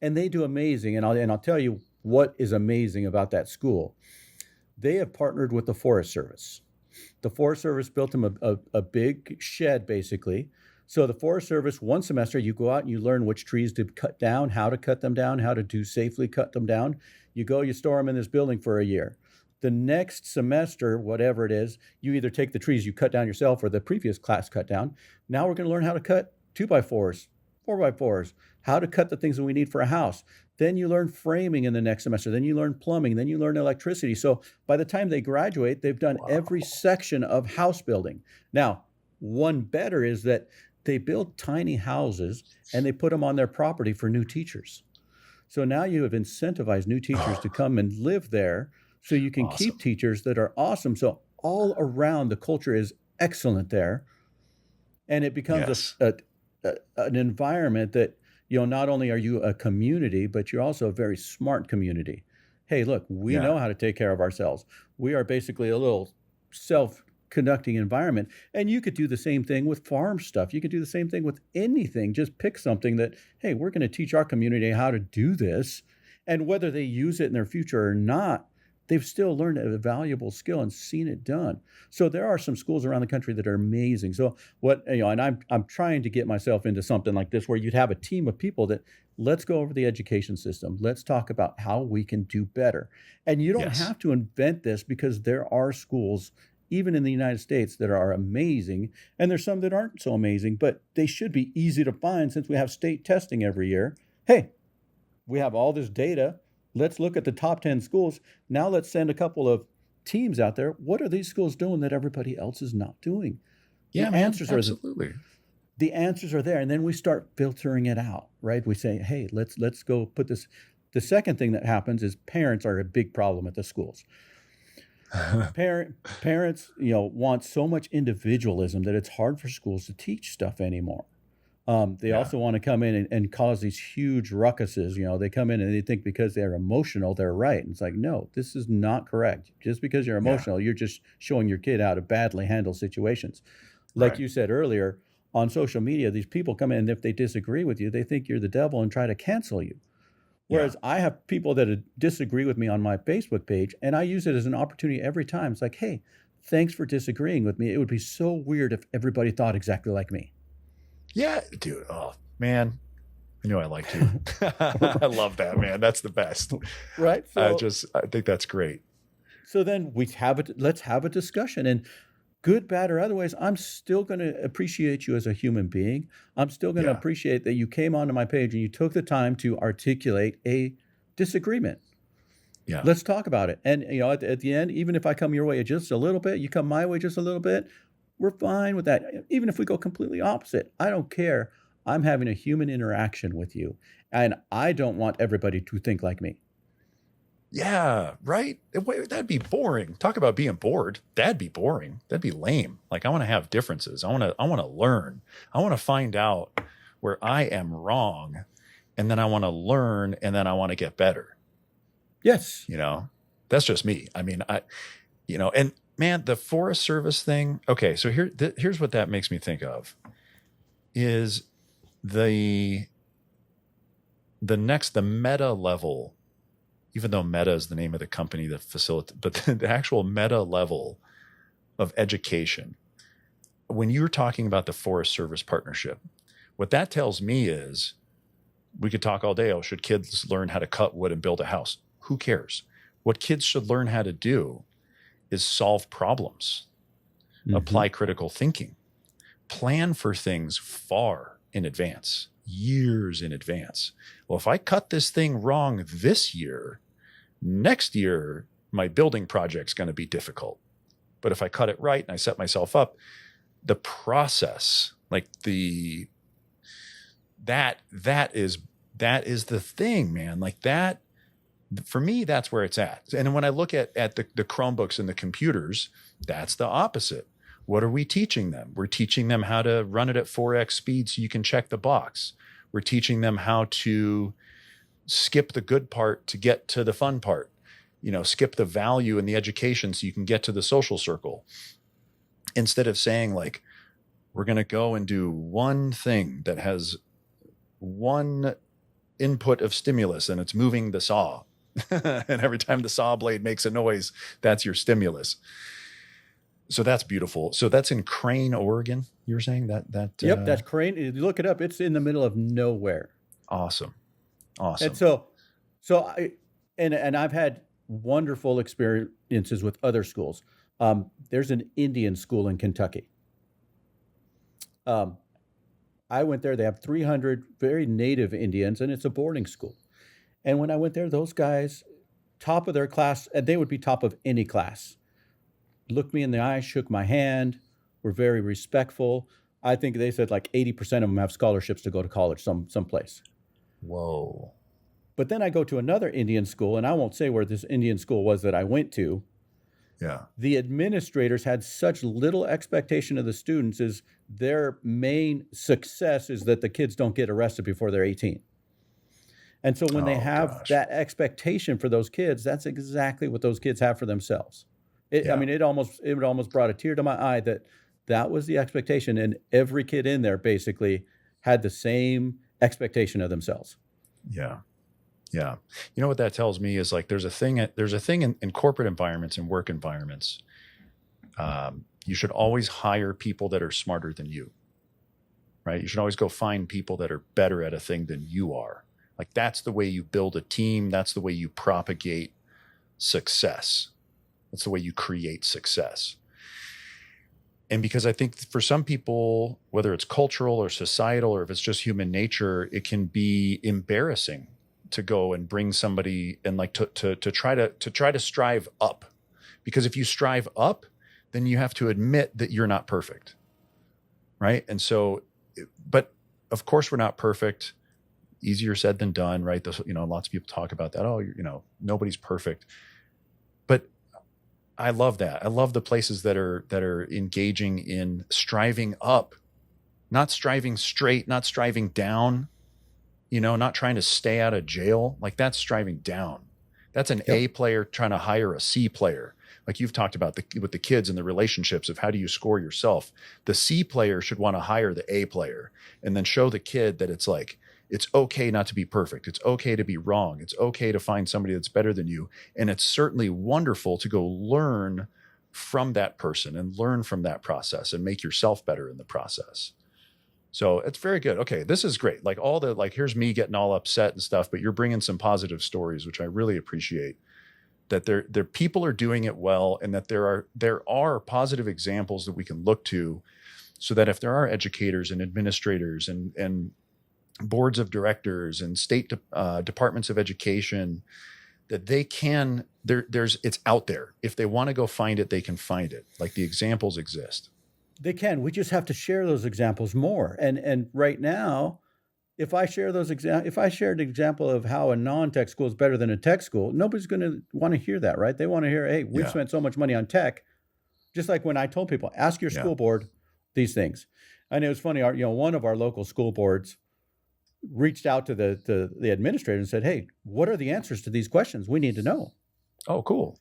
[SPEAKER 2] and they do amazing. And I'll tell you what is amazing about that school. They have partnered with the Forest Service. The Forest Service built them a big shed, basically. So the Forest Service, one semester, you go out and you learn which trees to cut down, how to cut them down, how to do safely cut them down. You go, you store them in this building for a year. The next semester, whatever it is, you either take the trees you cut down yourself or the previous class cut down. Now we're going to learn how to cut 2x4s, 4x4s, how to cut the things that we need for a house. Then you learn framing in the next semester. Then you learn plumbing. Then you learn electricity. So by the time they graduate, they've done every
[SPEAKER 1] wow.
[SPEAKER 2] section of house building. Now, one better is that they build tiny houses and they put them on their property for new teachers. So now you have incentivized new teachers to come and live there so you can keep
[SPEAKER 1] Awesome.
[SPEAKER 2] teachers that are awesome. So all around the culture is excellent there. And it becomes
[SPEAKER 1] Yes.
[SPEAKER 2] an environment that, not only are you a community, but you're also a very smart community. Hey, look, we
[SPEAKER 1] Yeah.
[SPEAKER 2] know how to take care of ourselves. We are basically a little self conducting environment. And you could do the same thing with farm stuff. You could do the same thing with anything. Just pick something that, hey, we're going to teach our community how to do this. And whether they use it in their future or not, they've still learned a valuable skill and seen it done. So there are some schools around the country that are amazing. So and I'm trying to get myself into something like this where you'd have a team of people that let's go over the education system. Let's talk about how we can do better. And you don't
[SPEAKER 1] Yes.
[SPEAKER 2] have to invent this because there are schools even in the United States that are amazing and there's some that aren't so amazing, but they should be easy to find since we have state testing every year. Hey, we have all this data. Let's look at the top 10 schools. Now let's send a couple of teams out there. What are these schools doing that everybody else is not doing? The
[SPEAKER 1] Yeah, man.
[SPEAKER 2] answers are
[SPEAKER 1] Absolutely.
[SPEAKER 2] the answers are there, and then we start filtering it out, right? We say, hey, let's go put this. The second thing that happens is parents are a big problem at the schools. Parents, want so much individualism that it's hard for schools to teach stuff anymore. They
[SPEAKER 1] Yeah.
[SPEAKER 2] also want to come in and cause these huge ruckuses. They come in and they think because they're emotional, they're right. And it's like, no, this is not correct. Just because you're
[SPEAKER 1] Yeah.
[SPEAKER 2] emotional, you're just showing your kid how to badly handle situations. Like
[SPEAKER 1] Right.
[SPEAKER 2] you said earlier, on social media, these people come in and if they disagree with you, they think you're the devil and try to cancel you.
[SPEAKER 1] Yeah.
[SPEAKER 2] Whereas I have people that disagree with me on my Facebook page, and I use it as an opportunity every time. It's like, hey, thanks for disagreeing with me. It would be so weird if everybody thought exactly like me.
[SPEAKER 1] Yeah, dude. Oh, man. I knew I liked you. I love that, man. That's the best.
[SPEAKER 2] Right?
[SPEAKER 1] I think that's great.
[SPEAKER 2] So then let's have a discussion. And good, bad, or otherwise, I'm still going to appreciate you as a human being. I'm still going to
[SPEAKER 1] Yeah.
[SPEAKER 2] appreciate that you came onto my page and you took the time to articulate a disagreement.
[SPEAKER 1] Yeah.
[SPEAKER 2] Let's talk about it. And, at the end, even if I come your way just a little bit, you come my way just a little bit, we're fine with that. Even if we go completely opposite, I don't care. I'm having a human interaction with you. And I don't want everybody to think like me.
[SPEAKER 1] Yeah, right. That'd be boring. Talk about being bored. That'd be boring. That'd be lame. Like I want to have differences. I want to learn. I want to find out where I am wrong, and then I want to learn, and then I want to get better.
[SPEAKER 2] Yes.
[SPEAKER 1] That's just me. I mean, and man, the Forest Service thing. Okay, so here's what that makes me think of is the meta level. Even though Meta is the name of the company that facilitates, but the actual meta level of education, when you're talking about the Forest Service partnership, what that tells me is we could talk all day. Oh, should kids learn how to cut wood and build a house? Who cares? What kids should learn how to do is solve problems, apply critical thinking, plan for things far in advance, years in advance. Well, if I cut this thing wrong this year, next year, my building project's going to be difficult. But if I cut it right and I set myself up, the process, like that is the thing, man. Like that, for me, that's where it's at. And when I look at the Chromebooks and the computers, that's the opposite. What are we teaching them? We're teaching them how to run it at 4x speed so you can check the box. We're teaching them how to skip the good part to get to the fun part, skip the value in the education so you can get to the social circle. Instead of saying like, we're going to go and do one thing that has one input of stimulus and it's moving the saw. And every time the saw blade makes a noise, that's your stimulus. So that's beautiful. So that's in Crane, Oregon. You were saying that?
[SPEAKER 2] Yep, that's Crane. You look it up. It's in the middle of nowhere.
[SPEAKER 1] Awesome.
[SPEAKER 2] And and I've had wonderful experiences with other schools. There's an Indian school in Kentucky. I went there. They have 300 very native Indians, and it's a boarding school. And when I went there, those guys, top of their class, and they would be top of any class, looked me in the eye, shook my hand, were very respectful. I think they said like 80% of them have scholarships to go to college someplace.
[SPEAKER 1] Whoa.
[SPEAKER 2] But then I go to another Indian school, and I won't say where this Indian school was that I went to.
[SPEAKER 1] Yeah.
[SPEAKER 2] The administrators had such little expectation of the students as their main success is that the kids don't get arrested before they're 18. And so when they have that expectation for those kids, that's exactly what those kids have for themselves. I mean, it almost brought a tear to my eye that was the expectation. And every kid in there basically had the same expectation of themselves.
[SPEAKER 1] Yeah. Yeah. You know what that tells me is like, there's a thing in corporate environments and work environments. You should always hire people that are smarter than you, right? You should always go find people that are better at a thing than you are. Like that's the way you build a team. That's the way you propagate success. That's the way you create success. And because I think for some people, whether it's cultural or societal, or if it's just human nature, it can be embarrassing to go and bring somebody and like to try to strive up, because if you strive up, then you have to admit that you're not perfect, right? And so, but of course we're not perfect. Easier said than done, right? Lots of people talk about that. Oh, nobody's perfect, but I love that. I love the places that are engaging in striving up, not striving straight, not striving down. Not trying to stay out of jail. Like that's striving down. That's an A player trying to hire a C player. Like you've talked about with the kids and the relationships of how do you score yourself. The C player should want to hire the A player and then show the kid that it's like, it's okay not to be perfect. It's okay to be wrong. It's okay to find somebody that's better than you. And it's certainly wonderful to go learn from that person and learn from that process and make yourself better in the process. So it's very good. Okay, this is great. Like here's me getting all upset and stuff, but you're bringing some positive stories, which I really appreciate. That there people are doing it well, and that there are positive examples that we can look to, so that if there are educators and administrators and boards of directors and state departments of education that they can, there's, it's out there. If they want to go find it, they can find it. Like the examples exist.
[SPEAKER 2] They can. We just have to share those examples more. And right now, if I share if I shared an example of how a non-tech school is better than a tech school, nobody's going to want to hear that, right? They want to hear, hey, we've spent so much money on tech. Just like when I told people, ask your school board these things. And it was funny, one of our local school boards reached out to the administrator and said, hey, what are the answers to these questions? We need to know.
[SPEAKER 1] Oh, cool.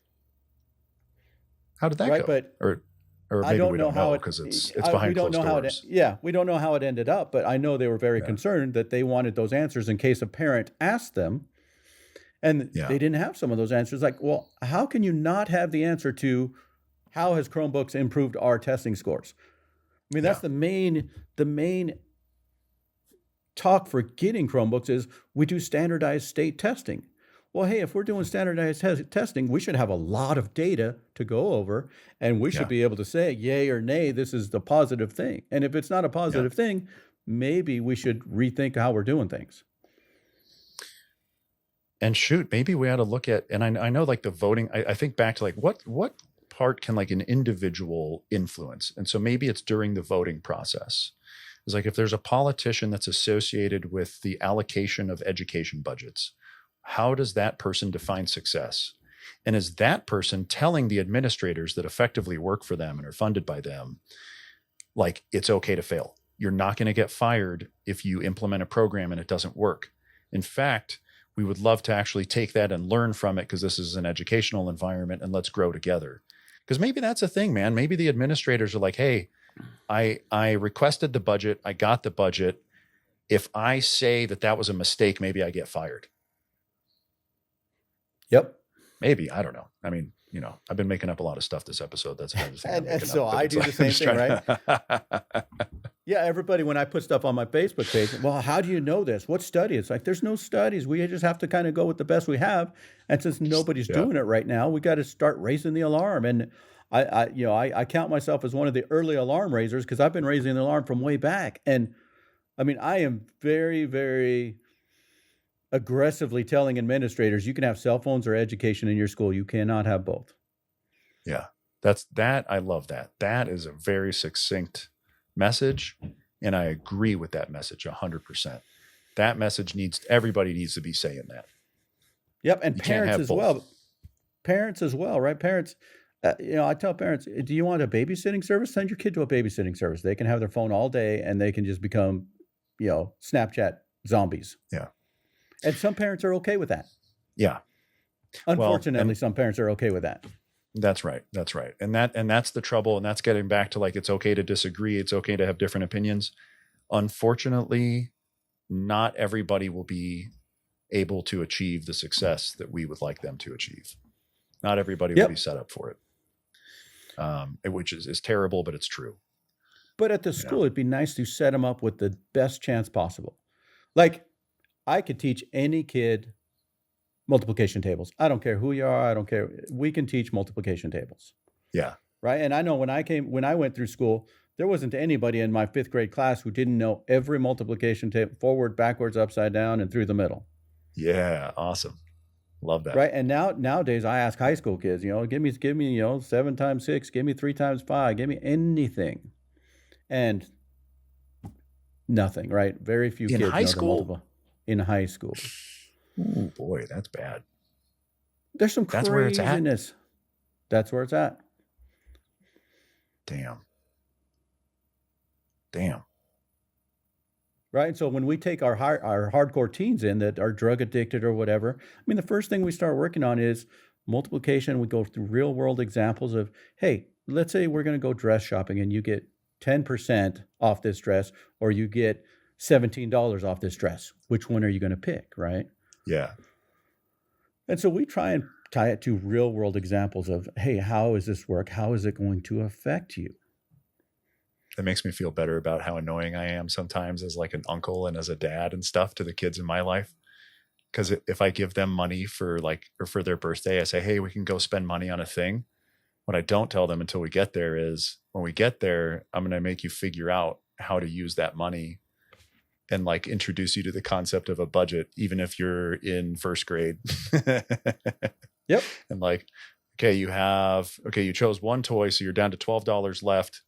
[SPEAKER 1] How did that go?
[SPEAKER 2] But
[SPEAKER 1] or maybe we don't know because it's behind closed doors.
[SPEAKER 2] We don't know how it ended up, but I know they were very concerned that they wanted those answers in case a parent asked them. And they didn't have some of those answers. Like, well, how can you not have the answer to how has Chromebooks improved our testing scores? I mean, that's the main talk for getting Chromebooks is we do standardized state testing. Well, hey, if we're doing standardized testing, we should have a lot of data to go over, and we should be able to say, yay or nay, this is the positive thing. And if it's not a positive thing, maybe we should rethink how we're doing things.
[SPEAKER 1] And shoot, maybe we ought to look at, and I know like the voting, I think back to like what part can like an individual influence? And so maybe it's during the voting process. It's like if there's a politician that's associated with the allocation of education budgets, how does that person define success? And is that person telling the administrators that effectively work for them and are funded by them, like it's okay to fail? You're not going to get fired if you implement a program and it doesn't work. In fact, we would love to actually take that and learn from it because this is an educational environment and let's grow together. Because maybe that's a thing, man. Maybe the administrators are like, hey, I requested the budget. I got the budget. If I say that was a mistake, maybe I get fired.
[SPEAKER 2] Yep.
[SPEAKER 1] Maybe. I don't know. I mean, I've been making up a lot of stuff this episode. That's kind of the thing.
[SPEAKER 2] And so I do the same thing, right? Yeah, everybody, when I put stuff on my Facebook page, well, how do you know this? What study? It's like, there's no studies. We just have to kind of go with the best we have. And since nobody's doing it right now, we got to start raising the alarm. And I count myself as one of the early alarm raisers because I've been raising the alarm from way back. And I mean, I am very, very aggressively telling administrators, you can have cell phones or education in your school. You cannot have both.
[SPEAKER 1] Yeah, I love that. That is a very succinct message. And I agree with that message 100%. That message everybody needs to be saying that.
[SPEAKER 2] Yep. And parents as well. Parents as well, right? Parents, I tell parents, do you want a babysitting service? Send your kid to a babysitting service. They can have their phone all day and they can just become, Snapchat zombies.
[SPEAKER 1] Yeah.
[SPEAKER 2] And some parents are okay with that.
[SPEAKER 1] Yeah.
[SPEAKER 2] Unfortunately, some parents are okay with that.
[SPEAKER 1] That's right. That's right. And that's the trouble. And that's getting back to like, it's okay to disagree. It's okay to have different opinions. Unfortunately, not everybody will be able to achieve the success that we would like them to achieve. Not everybody will be set up for it, which is terrible, but it's true.
[SPEAKER 2] But at the school, it'd be nice to set them up with the best chance possible. Like I could teach any kid multiplication tables. I don't care who you are. I don't care. We can teach multiplication tables.
[SPEAKER 1] Yeah.
[SPEAKER 2] Right. And I know when I went through school, there wasn't anybody in my 5th grade class who didn't know every multiplication table, forward, backwards, upside down, and through the middle.
[SPEAKER 1] Yeah. Awesome. Love that.
[SPEAKER 2] Right. And nowadays I ask high school kids, give me, 7 times 6, give me 3 times 5, give me anything. And nothing, right? Very few kids
[SPEAKER 1] high school.
[SPEAKER 2] In high school.
[SPEAKER 1] Oh boy, that's bad.
[SPEAKER 2] There's some craziness.
[SPEAKER 1] Where it's at?
[SPEAKER 2] That's where it's at.
[SPEAKER 1] Damn.
[SPEAKER 2] Right. So when we take our hardcore teens in that are drug addicted or whatever, I mean, the first thing we start working on is multiplication. We go through real world examples of, hey, let's say we're going to go dress shopping and you get 10% off this dress, or you get $17 off this dress. Which one are you going to pick? Right.
[SPEAKER 1] Yeah.
[SPEAKER 2] And so we try and tie it to real world examples of, hey, how does this work? How is it going to affect you?
[SPEAKER 1] It makes me feel better about how annoying I am sometimes as like an uncle and as a dad and stuff to the kids in my life. Because if I give them money for their birthday, I say, hey, we can go spend money on a thing. What I don't tell them until we get there is when we get there, I'm going to make you figure out how to use that money and like introduce you to the concept of a budget, even if you're in first grade.
[SPEAKER 2] Yep.
[SPEAKER 1] And like, okay, you chose one toy, so you're down to $12 left.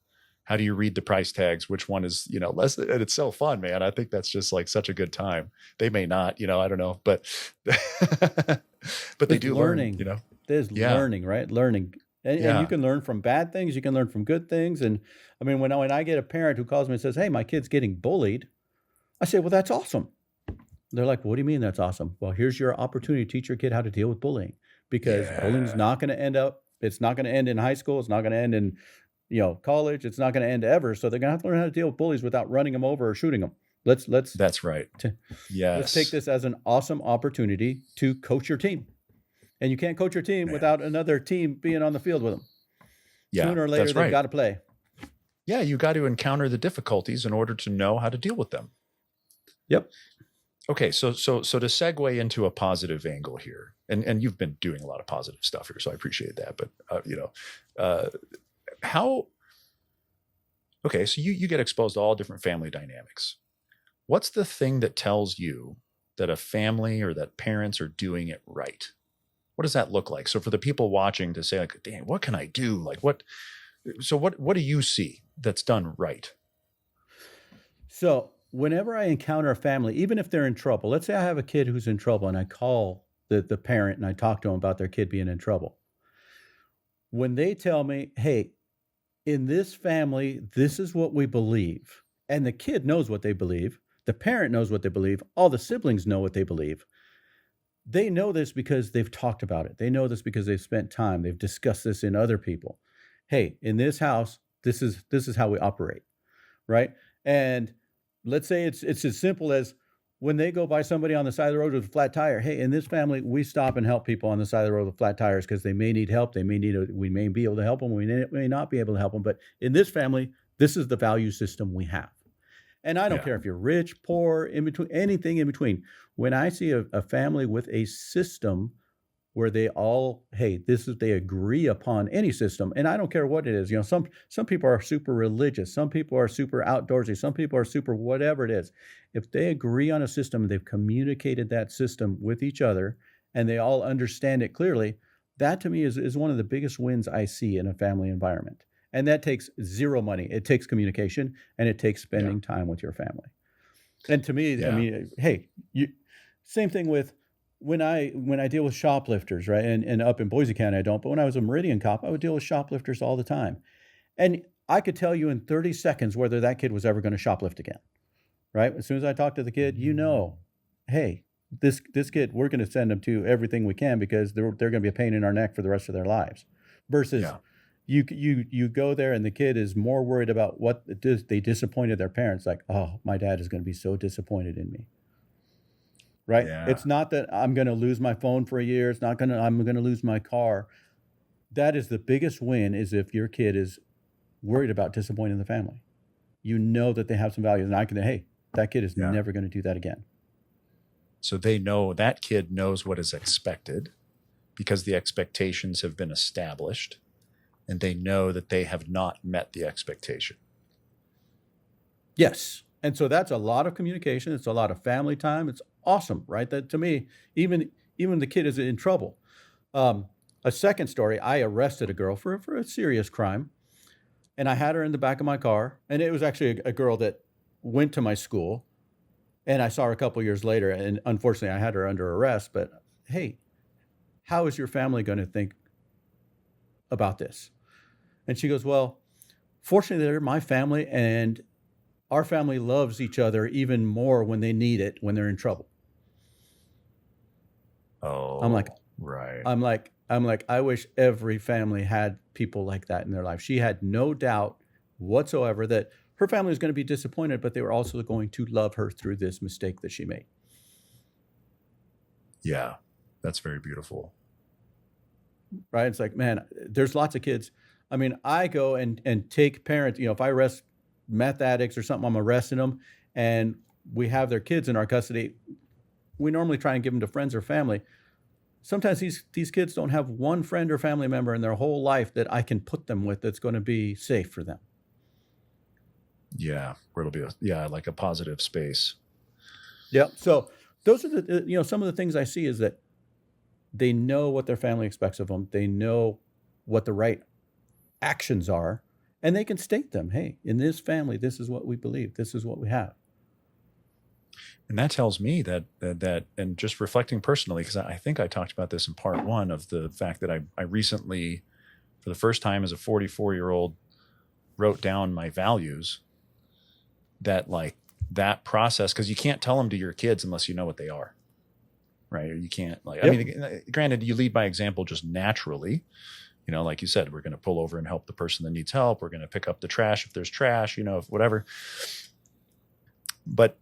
[SPEAKER 1] How do you read the price tags? Which one is, less? And it's so fun, man. I think that's just like such a good time. They may not, I don't know, but but they
[SPEAKER 2] There's
[SPEAKER 1] do
[SPEAKER 2] learning.
[SPEAKER 1] learn,
[SPEAKER 2] There's
[SPEAKER 1] Yeah.
[SPEAKER 2] learning, right? Learning. And you
[SPEAKER 1] Yeah.
[SPEAKER 2] can learn from bad things. You can learn from good things. And I mean, when I get a parent who calls me and says, "Hey, my kid's getting bullied," I say, "Well, that's awesome." They're like, "What do you mean that's awesome?" Well, here's your opportunity to teach your kid how to deal with bullying, because bullying's
[SPEAKER 1] Yeah.
[SPEAKER 2] not going to it's not going to end in high school. It's not going to end in, college. It's not going to end ever. So they're going to have to learn how to deal with bullies without running them over or shooting them. Let's
[SPEAKER 1] That's right.
[SPEAKER 2] t- let's take
[SPEAKER 1] Yes.
[SPEAKER 2] this as an awesome opportunity to coach your team. And you can't coach your team
[SPEAKER 1] Man.
[SPEAKER 2] without another team being on the field with them.
[SPEAKER 1] Yeah.
[SPEAKER 2] Sooner or later,
[SPEAKER 1] That's
[SPEAKER 2] they've
[SPEAKER 1] right.
[SPEAKER 2] got to play.
[SPEAKER 1] Yeah. You got to encounter the difficulties in order to know how to deal with them.
[SPEAKER 2] Yep.
[SPEAKER 1] Okay. So to segue into a positive angle here, and you've been doing a lot of positive stuff here, so I appreciate that. But, okay. So you get exposed to all different family dynamics. What's the thing that tells you that a family or that parents are doing it right? What does that look like? So for the people watching to say like, "Dang, what can I do?" Like what do you see that's done right?
[SPEAKER 2] So whenever I encounter a family, even if they're in trouble, let's say I have a kid who's in trouble and I call the parent and I talk to them about their kid being in trouble. When they tell me, "Hey, in this family, this is what we believe," and the kid knows what they believe, the parent knows what they believe, all the siblings know what they believe. They know this because they've talked about it. They know this because they've spent time. They've discussed this in other people. Hey, in this house, this is how we operate, right? And let's say it's as simple as when they go by somebody on the side of the road with a flat tire. Hey, in this family, we stop and help people on the side of the road with flat tires because they may need help. We may be able to help them. We may not be able to help them. But in this family, this is the value system we have. And I don't
[SPEAKER 1] Yeah.
[SPEAKER 2] care if you're rich, poor, in between, anything in between. When I see a family with a system where they all, hey, they agree upon any system, and I don't care what it is. Some people are super religious, some people are super outdoorsy, some people are super whatever it is. If they agree on a system and they've communicated that system with each other and they all understand it clearly, that to me is one of the biggest wins I see in a family environment. And that takes zero money. It takes communication and it takes spending time with your family. And to me, I
[SPEAKER 1] Yeah.
[SPEAKER 2] mean, hey, same thing with when I deal with shoplifters, right? And up in Boise County, I don't, but when I was a Meridian cop, I would deal with shoplifters all the time. And I could tell you in 30 seconds whether that kid was ever going to shoplift again, right? As soon as I talk to the kid, hey, this kid, we're going to send them to everything we can because they're going to be a pain in our neck for the rest of their lives. Versus
[SPEAKER 1] Yeah.
[SPEAKER 2] you go there and the kid is more worried about what they disappointed their parents. Like, oh, my dad is going to be so disappointed in me. Right?
[SPEAKER 1] Yeah.
[SPEAKER 2] It's not that I'm going to lose my phone for a year. I'm going to lose my car. That is the biggest win, is if your kid is worried about disappointing the family. You know that they have some value. And hey, that kid is
[SPEAKER 1] Yeah.
[SPEAKER 2] never going to do that again.
[SPEAKER 1] So they know that kid knows what is expected because the expectations have been established, and they know that they have not met the expectation.
[SPEAKER 2] Yes. And so that's a lot of communication. It's a lot of family time. It's awesome, right? That to me, even the kid is in trouble. A second story, I arrested a girl for a serious crime, and I had her in the back of my car, and it was actually a girl that went to my school, and I saw her a couple years later, and unfortunately I had her under arrest. But hey, how is your family going to think about this? And she goes, well, fortunately they're my family, and our family loves each other even more when they need it, when they're in trouble.
[SPEAKER 1] Oh, right.
[SPEAKER 2] I'm like, I wish every family had people like that in their life. She had no doubt whatsoever that her family was going to be disappointed, but they were also going to love her through this mistake that she made.
[SPEAKER 1] Yeah, that's very beautiful.
[SPEAKER 2] Right? It's like, man, there's lots of kids. I mean, I go and take parents, if I arrest meth addicts or something, I'm arresting them, and we have their kids in our custody. We normally try and give them to friends or family. Sometimes these kids don't have one friend or family member in their whole life that I can put them with that's going to be safe for them.
[SPEAKER 1] Yeah, where it'll be like a positive space.
[SPEAKER 2] Yep. So those are some of the things I see is that they know what their family expects of them. They know what the right actions are, and they can state them. Hey, in this family, this is what we believe. This is what we have.
[SPEAKER 1] And that tells me that and just reflecting personally, because I think I talked about this in part one of the fact that I recently, for the first time as a 44-year-old, wrote down my values. That like that process, because you can't tell them to your kids unless you know what they are, right? Or you can't like,
[SPEAKER 2] Yep.
[SPEAKER 1] I mean, granted, you lead by example just naturally. Like you said, we're going to pull over and help the person that needs help. We're going to pick up the trash if there's trash, if whatever. But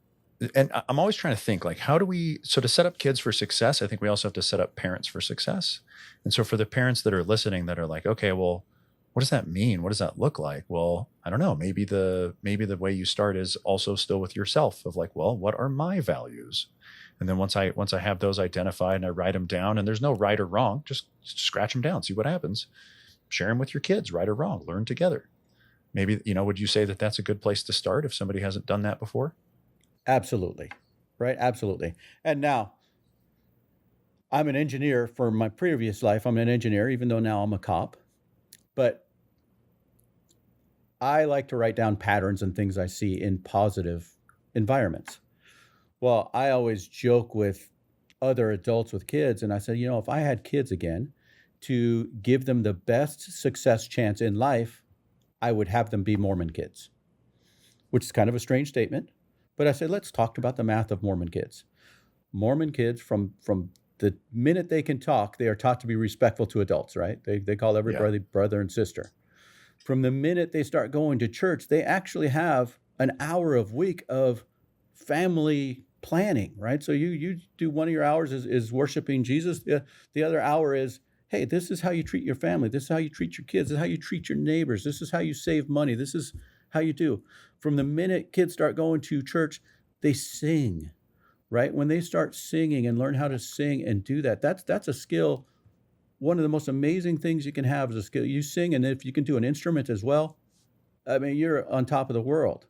[SPEAKER 1] and I'm always trying to think like, how do we, so to set up kids for success, I think we also have to set up parents for success. And so for the parents that are listening that are like, okay, well, what does that mean? What does that look like? Well, I don't know. Maybe the way you start is also still with yourself of like, well, what are my values? And then once I have those identified and I write them down, and there's no right or wrong, just scratch them down, see what happens. Share them with your kids, right or wrong, learn together. Maybe, would you say that that's a good place to start if somebody hasn't done that before?
[SPEAKER 2] Absolutely. Right. Absolutely. And now I'm an engineer. For my previous life, I'm an engineer, even though now I'm a cop. But I like to write down patterns and things I see in positive environments. Well, I always joke with other adults with kids, and I said, if I had kids again, to give them the best success chance in life, I would have them be Mormon kids, which is kind of a strange statement. But I said, let's talk about the math of Mormon kids. Mormon kids, from the minute they can talk, they are taught to be respectful to adults, right? They call everybody brother and sister. From the minute they start going to church, they actually have an hour a week of family planning, right? So you do one of your hours is worshiping Jesus. The other hour is, hey, this is how you treat your family. This is how you treat your kids. This is how you treat your neighbors. This is how you save money. This is how you do. From the minute kids start going to church, they sing, right? When they start singing and learn how to sing and do that, that's a skill. One of the most amazing things you can have is a skill. You sing, and if you can do an instrument as well, I mean, you're on top of the world.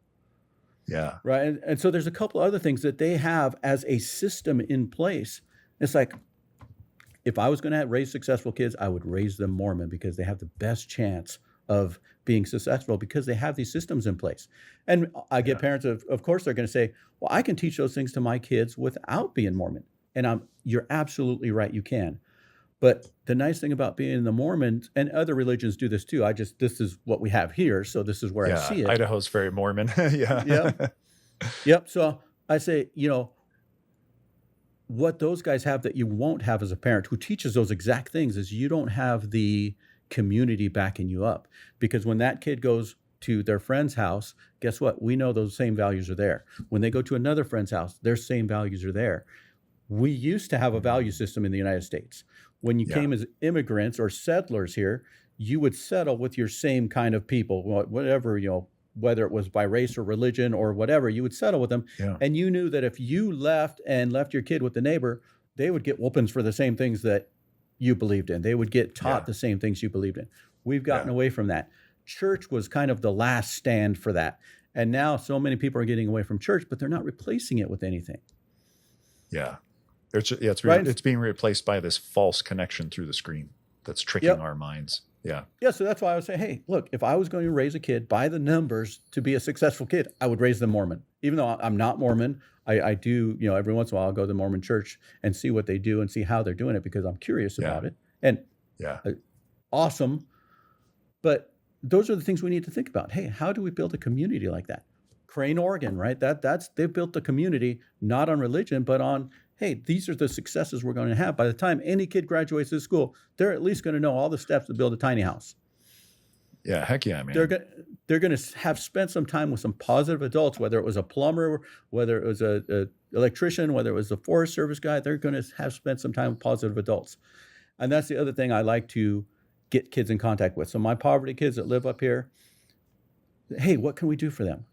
[SPEAKER 1] Yeah.
[SPEAKER 2] Right. And so there's a couple other things that they have as a system in place. It's like, if I was going to raise successful kids, I would raise them Mormon because they have the best chance of being successful because they have these systems in place. And I get parents, of course, they're going to say, well, I can teach those things to my kids without being Mormon. And you're absolutely right, you can. But the nice thing about being in the Mormons, and other religions do this too, this is what we have here, so this is where I see it.
[SPEAKER 1] Idaho's very Mormon. Yeah.
[SPEAKER 2] Yep. So I say, what those guys have that you won't have as a parent who teaches those exact things is you don't have the community backing you up. Because when that kid goes to their friend's house, guess what? We know those same values are there. When they go to another friend's house, their same values are there. We used to have a value system in the United States. When you came as immigrants or settlers here, you would settle with your same kind of people, whatever, whether it was by race or religion or whatever, you would settle with them.
[SPEAKER 1] Yeah.
[SPEAKER 2] And you knew that if you left your kid with the neighbor, they would get whoopings for the same things that you believed in. They would get taught the same things you believed in. We've gotten away from that. Church was kind of the last stand for that. And now so many people are getting away from church, but they're not replacing it with anything.
[SPEAKER 1] Yeah. It's being replaced by this false connection through the screen that's tricking our minds. Yeah.
[SPEAKER 2] Yeah. So that's why I would say, hey, look, if I was going to raise a kid by the numbers to be a successful kid, I would raise them Mormon. Even though I'm not Mormon, I do, every once in a while I'll go to the Mormon church and see what they do and see how they're doing it because I'm curious about it. And awesome. But those are the things we need to think about. Hey, how do we build a community like that? Crane, Oregon, right? They've built a community not on religion, but on, hey, these are the successes we're going to have. By the time any kid graduates this school, they're at least going to know all the steps to build a tiny house.
[SPEAKER 1] Yeah, heck yeah, man.
[SPEAKER 2] They're going to have spent some time with some positive adults, whether it was a plumber, whether it was a electrician, whether it was a Forest Service guy. They're going to have spent some time with positive adults. And that's the other thing I like to get kids in contact with. So my poverty kids that live up here, hey, what can we do for them?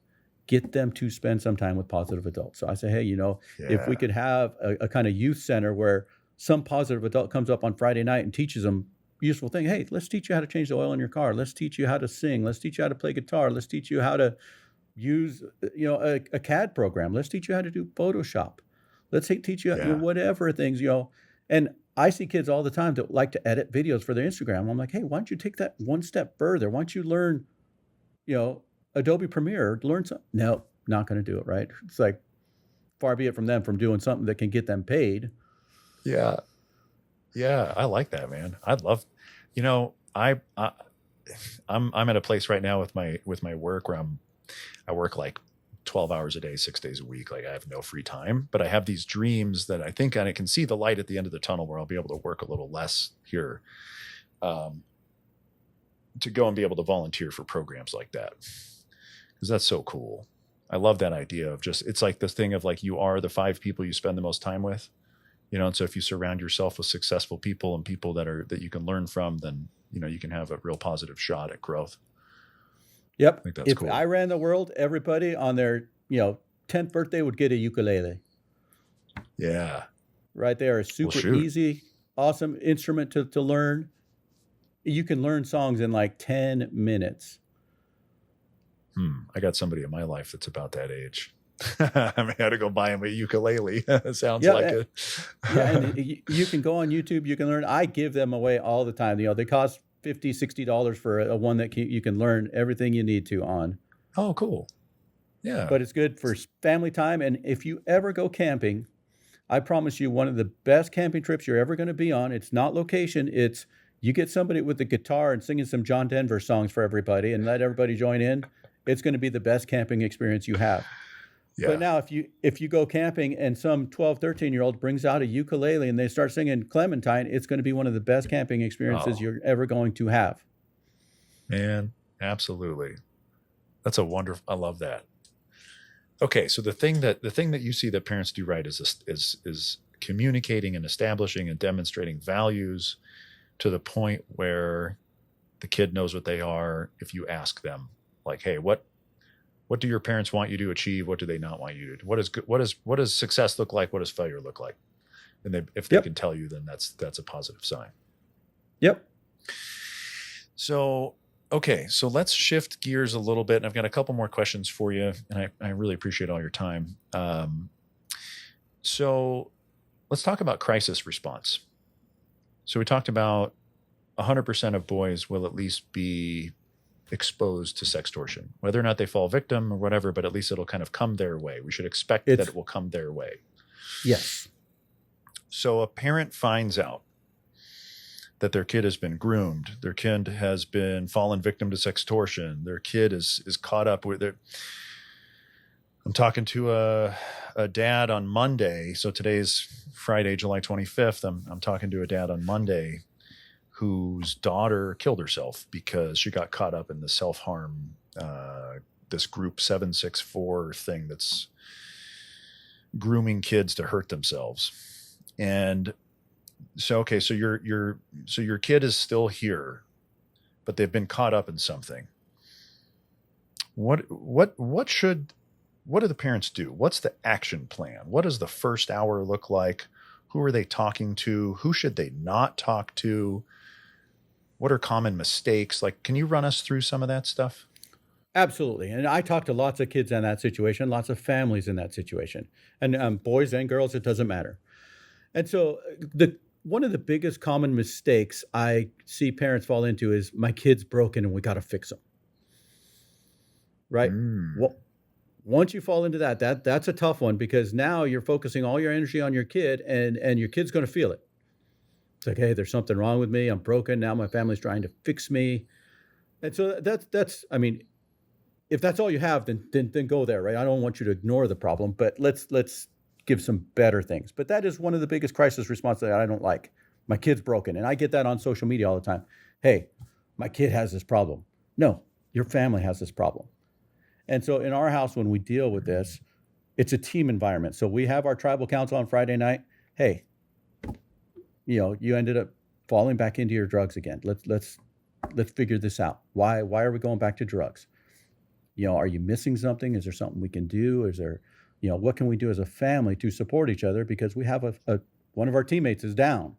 [SPEAKER 2] Get them to spend some time with positive adults. So I say, hey, if we could have a kind of youth center where some positive adult comes up on Friday night and teaches them useful thing. Hey, let's teach you how to change the oil in your car. Let's teach you how to sing. Let's teach you how to play guitar. Let's teach you how to use, a CAD program. Let's teach you how to do Photoshop. Let's teach you,
[SPEAKER 1] Yeah.
[SPEAKER 2] whatever things, and I see kids all the time that like to edit videos for their Instagram. I'm like, hey, why don't you take that one step further? Why don't you learn, you know, Adobe Premiere, learn something? No, not going to do it. Right. It's like, far be it from them from doing something that can get them paid.
[SPEAKER 1] Yeah. Yeah. I like that, man. I'd love, you know, I'm at a place right now with my work where I work like 12 hours a day, 6 days a week. Like I have no free time, but I have these dreams that I think I can see the light at the end of the tunnel where I'll be able to work a little less here, um, to go and be able to volunteer for programs like that. Cause that's so cool. I love that idea of just, it's like this thing of like, you are the 5 people you spend the most time with, and so if you surround yourself with successful people and people that you can learn from, then, you can have a real positive shot at growth. I
[SPEAKER 2] Yep.
[SPEAKER 1] think that's
[SPEAKER 2] If
[SPEAKER 1] cool.
[SPEAKER 2] I ran the world, everybody on their, 10th birthday would get a ukulele.
[SPEAKER 1] Yeah.
[SPEAKER 2] Right there. A
[SPEAKER 1] Well,
[SPEAKER 2] super
[SPEAKER 1] shoot.
[SPEAKER 2] easy, awesome instrument to learn. You can learn songs in like 10 minutes.
[SPEAKER 1] I got somebody in my life that's about that age. I may have to go buy him a ukulele. Sounds
[SPEAKER 2] Yeah.
[SPEAKER 1] like it.
[SPEAKER 2] Yeah. And you can go on YouTube, you can learn. I give them away all the time. They cost $50, $60 for a one that you can learn everything you need to on.
[SPEAKER 1] Oh, cool. Yeah.
[SPEAKER 2] But it's good for family time. And if you ever go camping, I promise you one of the best camping trips you're ever going to be on. It's not location. It's you get somebody with a guitar and singing some John Denver songs for everybody and let everybody join in. It's going to be the best camping experience you have.
[SPEAKER 1] Yeah.
[SPEAKER 2] But now if you go camping and some 12, 13-year-old brings out a ukulele and they start singing Clementine, it's going to be one of the best camping experiences you're ever going to have.
[SPEAKER 1] Man, absolutely. That's a wonderful, I love that. Okay, so the thing that you see that parents do right is communicating and establishing and demonstrating values to the point where the kid knows what they are if you ask them, like, hey, what do your parents want you to achieve? What do they not want you to do? What does success look like? What does failure look like? And if they can tell you, then that's a positive sign.
[SPEAKER 2] Yep.
[SPEAKER 1] So, okay, so let's shift gears a little bit. And I've got a couple more questions for you, and I really appreciate all your time. So let's talk about crisis response. So we talked about 100% of boys will at least be exposed to sextortion, whether or not they fall victim or whatever, but at least it'll kind of come their way. We should expect that it will come their way.
[SPEAKER 2] Yes.
[SPEAKER 1] So a parent finds out that their kid has been groomed, their kid has been fallen victim to sextortion, their kid is caught up with it. I'm talking to a dad on Monday. So today's Friday, July 25th. I'm talking to a dad on Monday whose daughter killed herself because she got caught up in the self-harm, this group 764 thing that's grooming kids to hurt themselves. And so, okay, so your kid is still here, but they've been caught up in something. What do the parents do? What's the action plan? What does the first hour look like? Who are they talking to? Who should they not talk to? What are common mistakes? Like, can you run us through some of that stuff?
[SPEAKER 2] Absolutely. And I talk to lots of kids in that situation, lots of families in that situation, and boys and girls, it doesn't matter. And so one of the biggest common mistakes I see parents fall into is my kid's broken and we got to fix him. Right? Well, once you fall into that's a tough one because now you're focusing all your energy on your kid and your kid's going to feel it. It's like, hey, there's something wrong with me. I'm broken. Now my family's trying to fix me. And so that's I mean, if that's all you have, then go there, right? I don't want you to ignore the problem, but let's give some better things. But that is one of the biggest crisis responses that I don't like. My kid's broken. And I get that on social media all the time. Hey, my kid has this problem. No, your family has this problem. And so in our house, when we deal with this, it's a team environment. So we have our tribal council on Friday night. Hey, you ended up falling back into your drugs again. Let's figure this out. Why are we going back to drugs? Are you missing something? Is there something we can do? Is there, what can we do as a family to support each other? Because we have one of our teammates is down.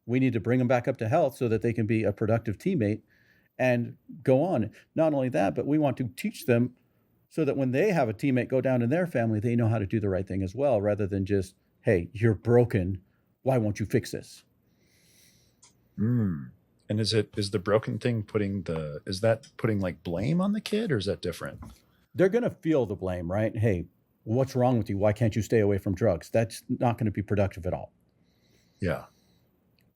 [SPEAKER 2] We need to bring them back up to health so that they can be a productive teammate and go on. Not only that, but we want to teach them so that when they have a teammate go down in their family, they know how to do the right thing as well, rather than just, hey, you're broken. Why won't you fix this?
[SPEAKER 1] Mm. And is the broken thing is that putting like blame on the kid, or is that different?
[SPEAKER 2] They're going to feel the blame, right? Hey, what's wrong with you? Why can't you stay away from drugs? That's not going to be productive at all.
[SPEAKER 1] Yeah.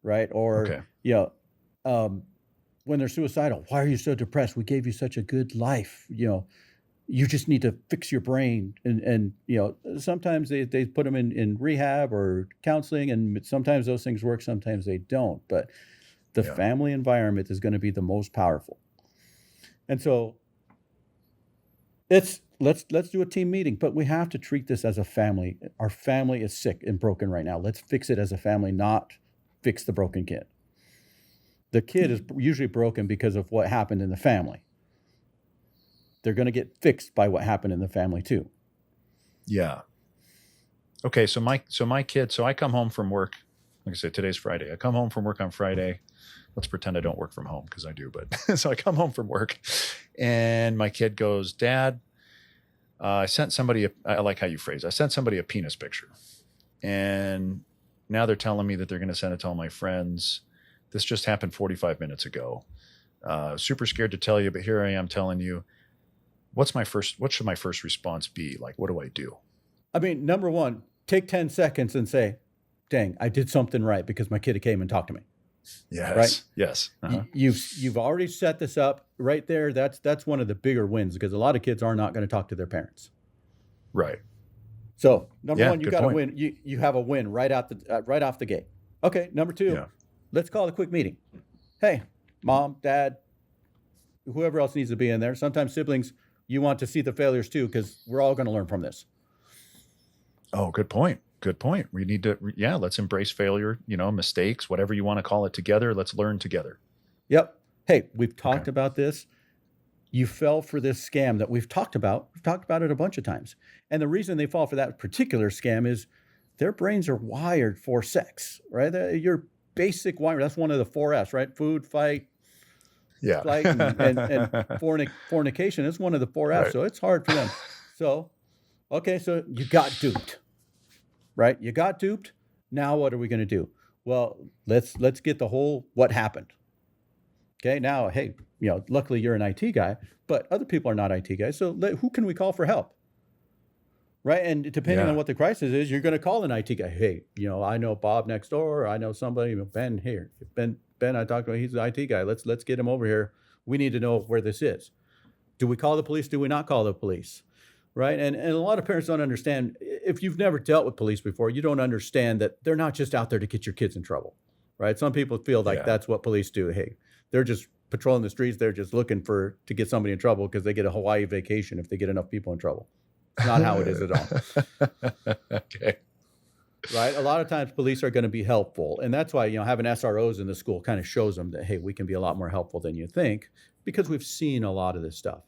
[SPEAKER 2] Right. Or,
[SPEAKER 1] Okay.
[SPEAKER 2] you know, when they're suicidal, why are you so depressed? We gave you such a good life. You just need to fix your brain. And sometimes they put them in rehab or counseling, and sometimes those things work, sometimes they don't. But the
[SPEAKER 1] Yeah.
[SPEAKER 2] family environment is going to be the most powerful. And so let's do a team meeting, but we have to treat this as a family. Our family is sick and broken right now. Let's fix it as a family, not fix the broken kid. The kid is usually broken because of what happened in the family. They're going to get fixed by what happened in the family too.
[SPEAKER 1] Yeah. Okay. So my kid, so I come home from work. Like I said, today's Friday. I come home from work on Friday. Let's pretend I don't work from home, because I do, but so I come home from work and my kid goes, Dad, I sent somebody, I like how you phrase, I sent somebody a penis picture, and now they're telling me that they're going to send it to all my friends. This just happened 45 minutes ago. Super scared to tell you, but here I am telling you. What should my first response be? Like, what do I do?
[SPEAKER 2] I mean, number one, take 10 seconds and say, dang, I did something right because my kid came and talked to me.
[SPEAKER 1] Yes.
[SPEAKER 2] Right?
[SPEAKER 1] Yes. Uh-huh.
[SPEAKER 2] You've already set this up right there. That's one of the bigger wins, because a lot of kids are not going to talk to their parents.
[SPEAKER 1] Right.
[SPEAKER 2] So number one, you
[SPEAKER 1] good
[SPEAKER 2] got to
[SPEAKER 1] point.
[SPEAKER 2] win. You have a win right off the gate. Okay. Number two,
[SPEAKER 1] Yeah.
[SPEAKER 2] let's call a quick meeting. Hey, mom, dad, whoever else needs to be in there. Sometimes siblings, you want to see the failures too, because we're all going to learn from this.
[SPEAKER 1] Oh, good point. Good point. We need to, let's embrace failure, mistakes, whatever you want to call it, together. Let's learn together.
[SPEAKER 2] Yep. Hey, we've talked about this. You fell for this scam that we've talked about. We've talked about it a bunch of times. And the reason they fall for that particular scam is their brains are wired for sex, right? Your basic wire, that's one of the 4 F's, right? Food, fight,
[SPEAKER 1] Yeah.
[SPEAKER 2] flight, and fornication is one of the 4 F's.
[SPEAKER 1] Right.
[SPEAKER 2] So it's hard for them. So, okay, so you got duped, right? You got duped. Now what are we going to do? Well, let's get the whole what happened. Okay, now, hey, luckily you're an IT guy, but other people are not IT guys. So who can we call for help? Right. And depending on what the crisis is, you're going to call an IT guy. Hey, I know Bob next door. Or I know somebody, Ben here. Ben, I talked to him. He's an IT guy. Let's get him over here. We need to know where this is. Do we call the police? Do we not call the police? Right. And a lot of parents don't understand. If you've never dealt with police before, you don't understand that they're not just out there to get your kids in trouble. Right. Some people feel like that's what police do. Hey, they're just patrolling the streets. They're just looking to get somebody in trouble because they get a Hawaii vacation if they get enough people in trouble. It's not how it is at all.
[SPEAKER 1] Okay.
[SPEAKER 2] Right. A lot of times police are going to be helpful. And that's why, having SROs in the school kind of shows them that, hey, we can be a lot more helpful than you think, because we've seen a lot of this stuff.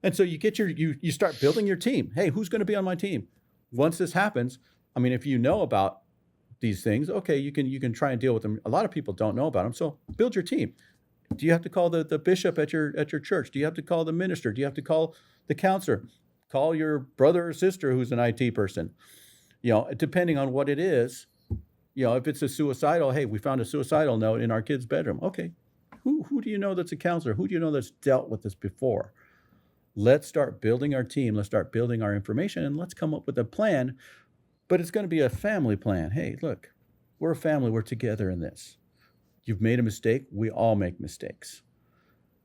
[SPEAKER 2] And so you start building your team. Hey, who's going to be on my team? Once this happens, I mean, if you know about these things, okay, you can try and deal with them. A lot of people don't know about them. So build your team. Do you have to call the bishop at your church? Do you have to call the minister? Do you have to call the counselor? Call your brother or sister who's an IT person. Depending on what it is, if it's a suicidal, hey, we found a suicidal note in our kid's bedroom. Okay, who do you know that's a counselor? Who do you know that's dealt with this before? Let's start building our team. Let's start building our information, and let's come up with a plan. But it's going to be a family plan. Hey, look, we're a family. We're together in this. You've made a mistake. We all make mistakes.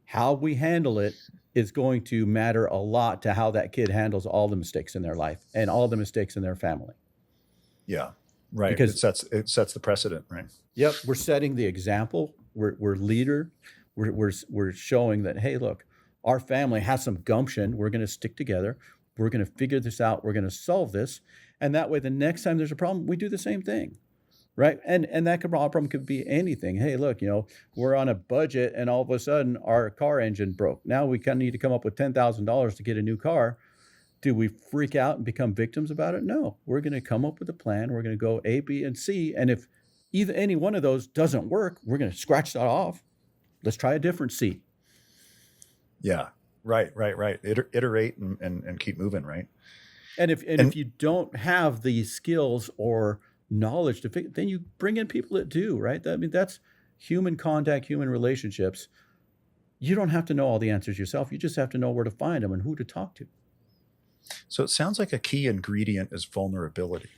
[SPEAKER 2] How we handle it is going to matter a lot to how that kid handles all the mistakes in their life and all the mistakes in their family.
[SPEAKER 1] Yeah, right.
[SPEAKER 2] Because
[SPEAKER 1] it sets the precedent, right?
[SPEAKER 2] Yep, we're setting the example. We're leader. We're showing that, hey, look, our family has some gumption. We're going to stick together. We're going to figure this out. We're going to solve this, and that way, the next time there's a problem, we do the same thing. Right. And that problem could be anything. Hey, look, we're on a budget and all of a sudden our car engine broke. Now we kind of need to come up with $10,000 to get a new car. Do we freak out and become victims about it? No, we're going to come up with a plan. We're going to go A, B, and C. And if any one of those doesn't work, we're going to scratch that off. Let's try a different C.
[SPEAKER 1] Yeah. Right. Iterate and keep moving. Right.
[SPEAKER 2] And if you don't have the skills or knowledge to fix, then you bring in people that do, right? I mean, that's human contact, human relationships. You don't have to know all the answers yourself. You just have to know where to find them and who to talk to.
[SPEAKER 1] So it sounds like a key ingredient is vulnerability.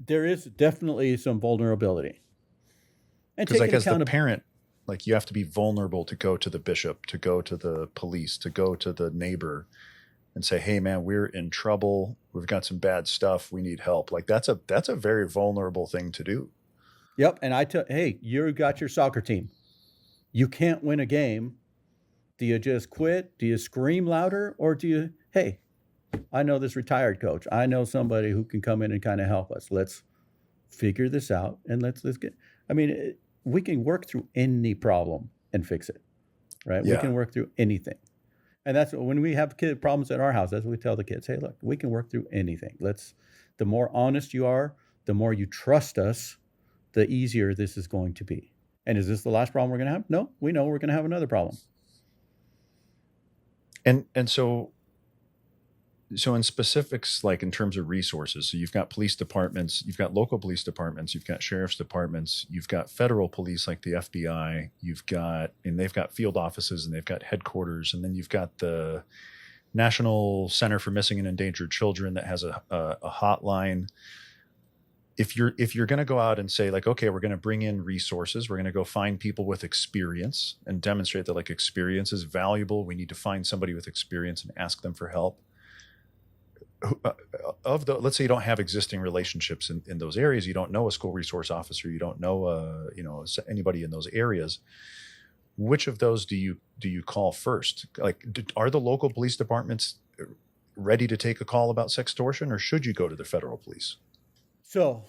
[SPEAKER 2] There is definitely some vulnerability. And
[SPEAKER 1] Because, like,
[SPEAKER 2] taking
[SPEAKER 1] as the
[SPEAKER 2] account of,
[SPEAKER 1] parent, like, you have to be vulnerable to go to the bishop, to go to the police, to go to the neighbor and say, hey, man, we're in trouble. We've got some bad stuff. We need help. Like, that's a very vulnerable thing to do.
[SPEAKER 2] yep. And I tell, hey, you got your soccer team. You can't win a game. Do you just quit? Do you scream louder? Or do you, hey, I know this retired coach. I know somebody who can come in and kind of help us. Let's figure this out and let's get, I mean, we can work through any problem and fix it, right? We
[SPEAKER 1] Yeah.
[SPEAKER 2] can work through anything. And that's when we have kid problems at our house, that's what we tell the kids. Hey, look, we can work through anything. The more honest you are, the more you trust us, the easier this is going to be. And is this the last problem we're going to have? No, we know we're going to have another problem.
[SPEAKER 1] And so in specifics, like in terms of resources, so you've got police departments, you've got local police departments, you've got sheriff's departments, you've got federal police like the FBI, and they've got field offices and they've got headquarters, and then you've got the National Center for Missing and Endangered Children that has a hotline. If you're going to go out and say, like, okay, we're going to bring in resources, we're going to go find people with experience and demonstrate that, like, experience is valuable. We need to find somebody with experience and ask them for help. Let's say you don't have existing relationships in those areas, you don't know a school resource officer, you don't know anybody in those areas. Which of those do you call first? Like, are the local police departments ready to take a call about sextortion, or should you go to the federal police?
[SPEAKER 2] So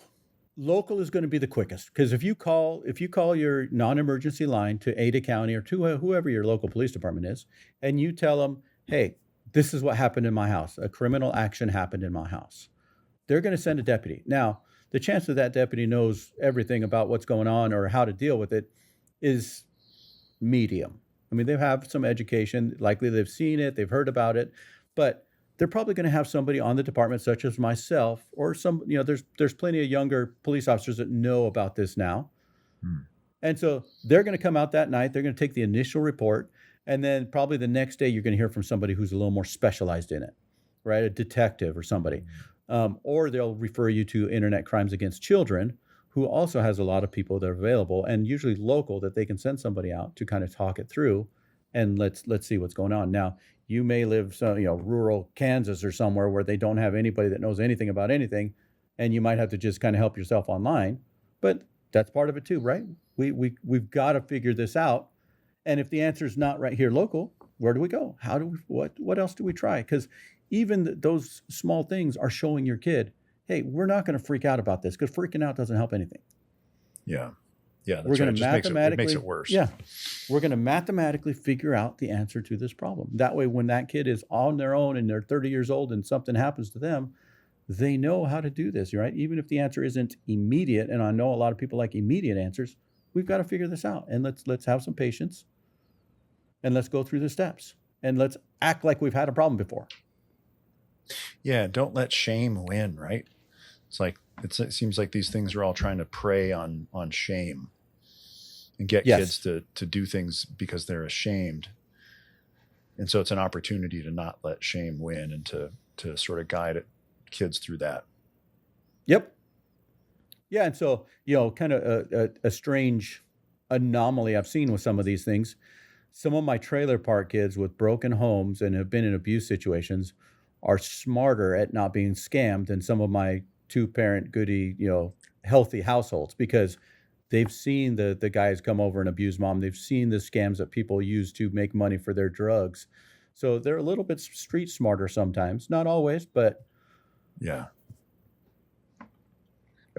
[SPEAKER 2] local is going to be the quickest, because if you call your non-emergency line to Ada County or to whoever your local police department is, and you tell them, hey, this is what happened in my house. A criminal action happened in my house. They're going to send a deputy. Now, the chance that deputy knows everything about what's going on or how to deal with it is medium. I mean, they have some education. Likely they've seen it, they've heard about it, but they're probably going to have somebody on the department, such as myself, or some, there's plenty of younger police officers that know about this now. And so they're going to come out that night. They're going to take the initial report. And then probably the next day, you're going to hear from somebody who's a little more specialized in it, right? A detective or somebody. Or they'll refer you to Internet Crimes Against Children, who also has a lot of people that are available and usually local that they can send somebody out to kind of talk it through. And let's see what's going on. Now, you may live rural Kansas or somewhere where they don't have anybody that knows anything about anything, and you might have to just kind of help yourself online. But that's part of it too, right? We've got to figure this out. And if the answer is not right here local, where do we go? How do we, what else do we try? Because even those small things are showing your kid, hey, we're not going to freak out about this, because freaking out doesn't help anything.
[SPEAKER 1] Yeah. Yeah, that's
[SPEAKER 2] we're going to
[SPEAKER 1] mathematically, it makes it worse.
[SPEAKER 2] Yeah, we're going to mathematically figure out the answer to this problem. That way, when that kid is on their own and they're 30 years old and something happens to them, they know how to do this, right? Even if the answer isn't immediate, and I know a lot of people like immediate answers, we've got to figure this out. And let's have some patience, and let's go through the steps, and let's act like we've had a problem before.
[SPEAKER 1] Yeah, don't let shame win, right? It's like it seems like these things are all trying to prey on shame and get kids to do things because they're ashamed. And so it's an opportunity to not let shame win and to sort of guide kids through that.
[SPEAKER 2] Yep. Yeah, and so, kind of a strange anomaly I've seen with some of these things. Some of my trailer park kids with broken homes and have been in abuse situations are smarter at not being scammed than some of my two-parent goody, healthy households, because they've seen the guys come over and abuse mom. They've seen the scams that people use to make money for their drugs. So they're a little bit street smarter sometimes, not always, but
[SPEAKER 1] yeah.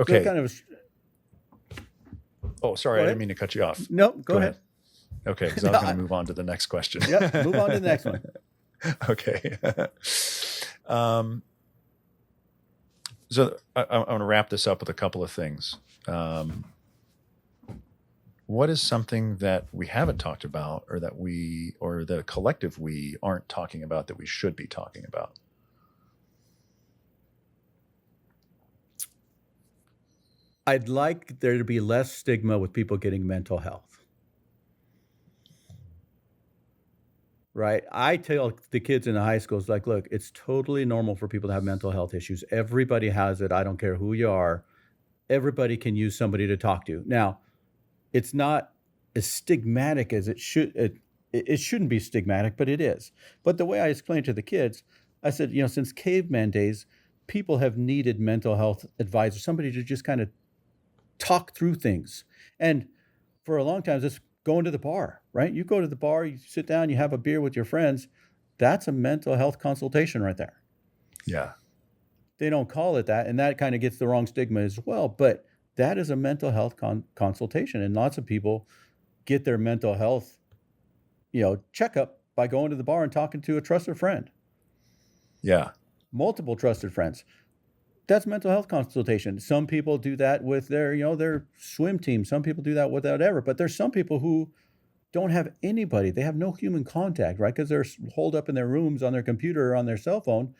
[SPEAKER 1] Okay.
[SPEAKER 2] Kind of.
[SPEAKER 1] Oh, sorry, I didn't mean to cut you off.
[SPEAKER 2] No, go ahead.
[SPEAKER 1] Okay, because I was going to move on to the next question.
[SPEAKER 2] Yeah, move on to the next one.
[SPEAKER 1] Okay. So I want to wrap this up with a couple of things. What is something that we haven't talked about, or that the collective we aren't talking about that we should be talking about?
[SPEAKER 2] I'd like there to be less stigma with people getting mental health. Right? I tell the kids in the high schools, like, look, it's totally normal for people to have mental health issues. Everybody has it. I don't care who you are. Everybody can use somebody to talk to. Now, it's not as stigmatic as it should. It shouldn't be stigmatic, but it is. But the way I explained to the kids, I said, since caveman days, people have needed mental health advisors, somebody to just kind of talk through things. And for a long time, just going to the bar, right? You go to the bar, you sit down, you have a beer with your friends. That's a mental health consultation right there.
[SPEAKER 1] Yeah.
[SPEAKER 2] They don't call it that, and that kind of gets the wrong stigma as well. But that is a mental health consultation, and lots of people get their mental health, checkup by going to the bar and talking to a trusted friend.
[SPEAKER 1] Yeah.
[SPEAKER 2] Multiple trusted friends. That's mental health consultation. Some people do that with their swim team. Some people do that with whatever. But there's some people who don't have anybody. They have no human contact, right? Because they're holed up in their rooms on their computer or on their cell phone.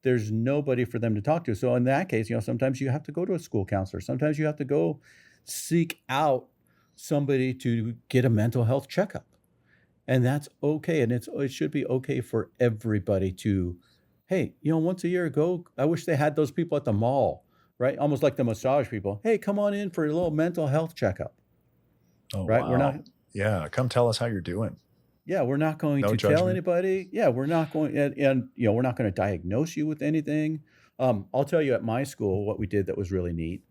[SPEAKER 2] There's nobody for them to talk to. So in that case, sometimes you have to go to a school counselor. Sometimes you have to go seek out somebody to get a mental health checkup. And that's okay. And it should be okay for everybody to, hey, once a year ago, I wish they had those people at the mall, right? Almost like the massage people. Hey, come on in for a little mental health checkup.
[SPEAKER 1] Oh,
[SPEAKER 2] right?
[SPEAKER 1] Wow.
[SPEAKER 2] We're not.
[SPEAKER 1] Yeah. Come tell us how you're doing.
[SPEAKER 2] Yeah, we're not going
[SPEAKER 1] No
[SPEAKER 2] to tell
[SPEAKER 1] judgment.
[SPEAKER 2] anybody. Yeah, we're not going, and we're not going to diagnose you with anything. I'll tell you at my school what we did that was really neat.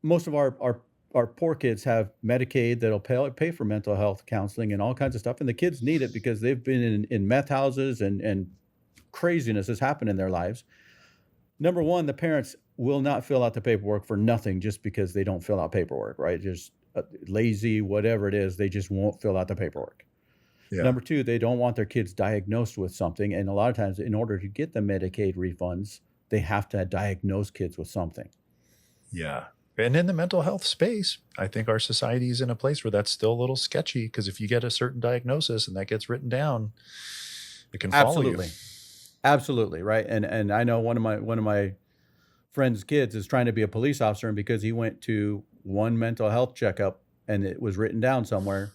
[SPEAKER 2] Most of our poor kids have Medicaid that'll pay for mental health counseling and all kinds of stuff, and the kids need it because they've been in meth houses and craziness has happened in their lives. Number one, the parents will not fill out the paperwork for nothing just because they don't fill out paperwork, right? Just lazy, whatever it is, they just won't fill out the paperwork.
[SPEAKER 1] Yeah.
[SPEAKER 2] Number two, they don't want their kids diagnosed with something. And a lot of times, in order to get the Medicaid refunds, they have to diagnose kids with something.
[SPEAKER 1] Yeah. And in the mental health space, I think our society is in a place where that's still a little sketchy because if you get a certain diagnosis and that gets written down, it can follow you.
[SPEAKER 2] Absolutely, right. And I know one of my friend's kids is trying to be a police officer, and because he went to one mental health checkup and it was written down somewhere,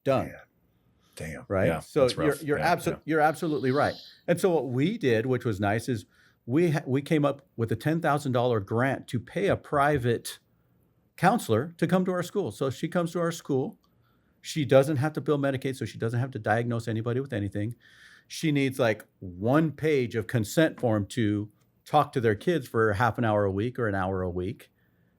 [SPEAKER 2] done.
[SPEAKER 1] Yeah. Damn.
[SPEAKER 2] Right.
[SPEAKER 1] Yeah,
[SPEAKER 2] So
[SPEAKER 1] that's rough.
[SPEAKER 2] you're absolutely right. And so what we did, which was nice, is we came up with a $10,000 grant to pay a private counselor to come to our school. So she comes to our school. She doesn't have to bill Medicaid, so she doesn't have to diagnose anybody with anything. She needs like one page of consent form to talk to their kids for half an hour a week or an hour a week.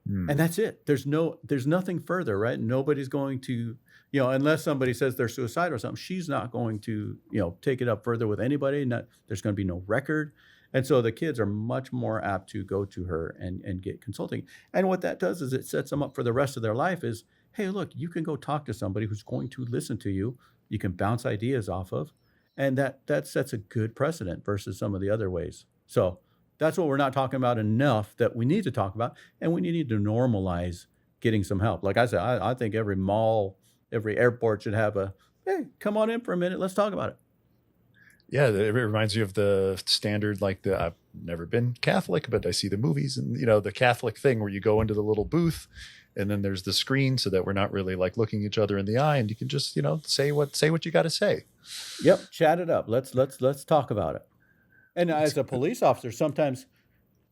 [SPEAKER 2] And that's it. There's nothing further, right? Nobody's going to, unless somebody says they're suicidal or something, she's not going to, take it up further with anybody. There's going to be no record. And so the kids are much more apt to go to her and get consulting. And what that does is it sets them up for the rest of their life is, hey, look, you can go talk to somebody who's going to listen to you. You can bounce ideas off of. And that sets a good precedent versus some of the other ways. So that's what we're not talking about enough that we need to talk about. And we need to normalize getting some help. Like I said, I think every mall, every airport should have hey, come on in for a minute. Let's talk about it.
[SPEAKER 1] Yeah, it reminds me of the standard, I've never been Catholic, but I see the movies and, the Catholic thing where you go into the little booth and then there's the screen so that we're not really like looking each other in the eye and you can just, say what you got to say.
[SPEAKER 2] Yep. Chat it up. Let's talk about it. And as a police officer, sometimes,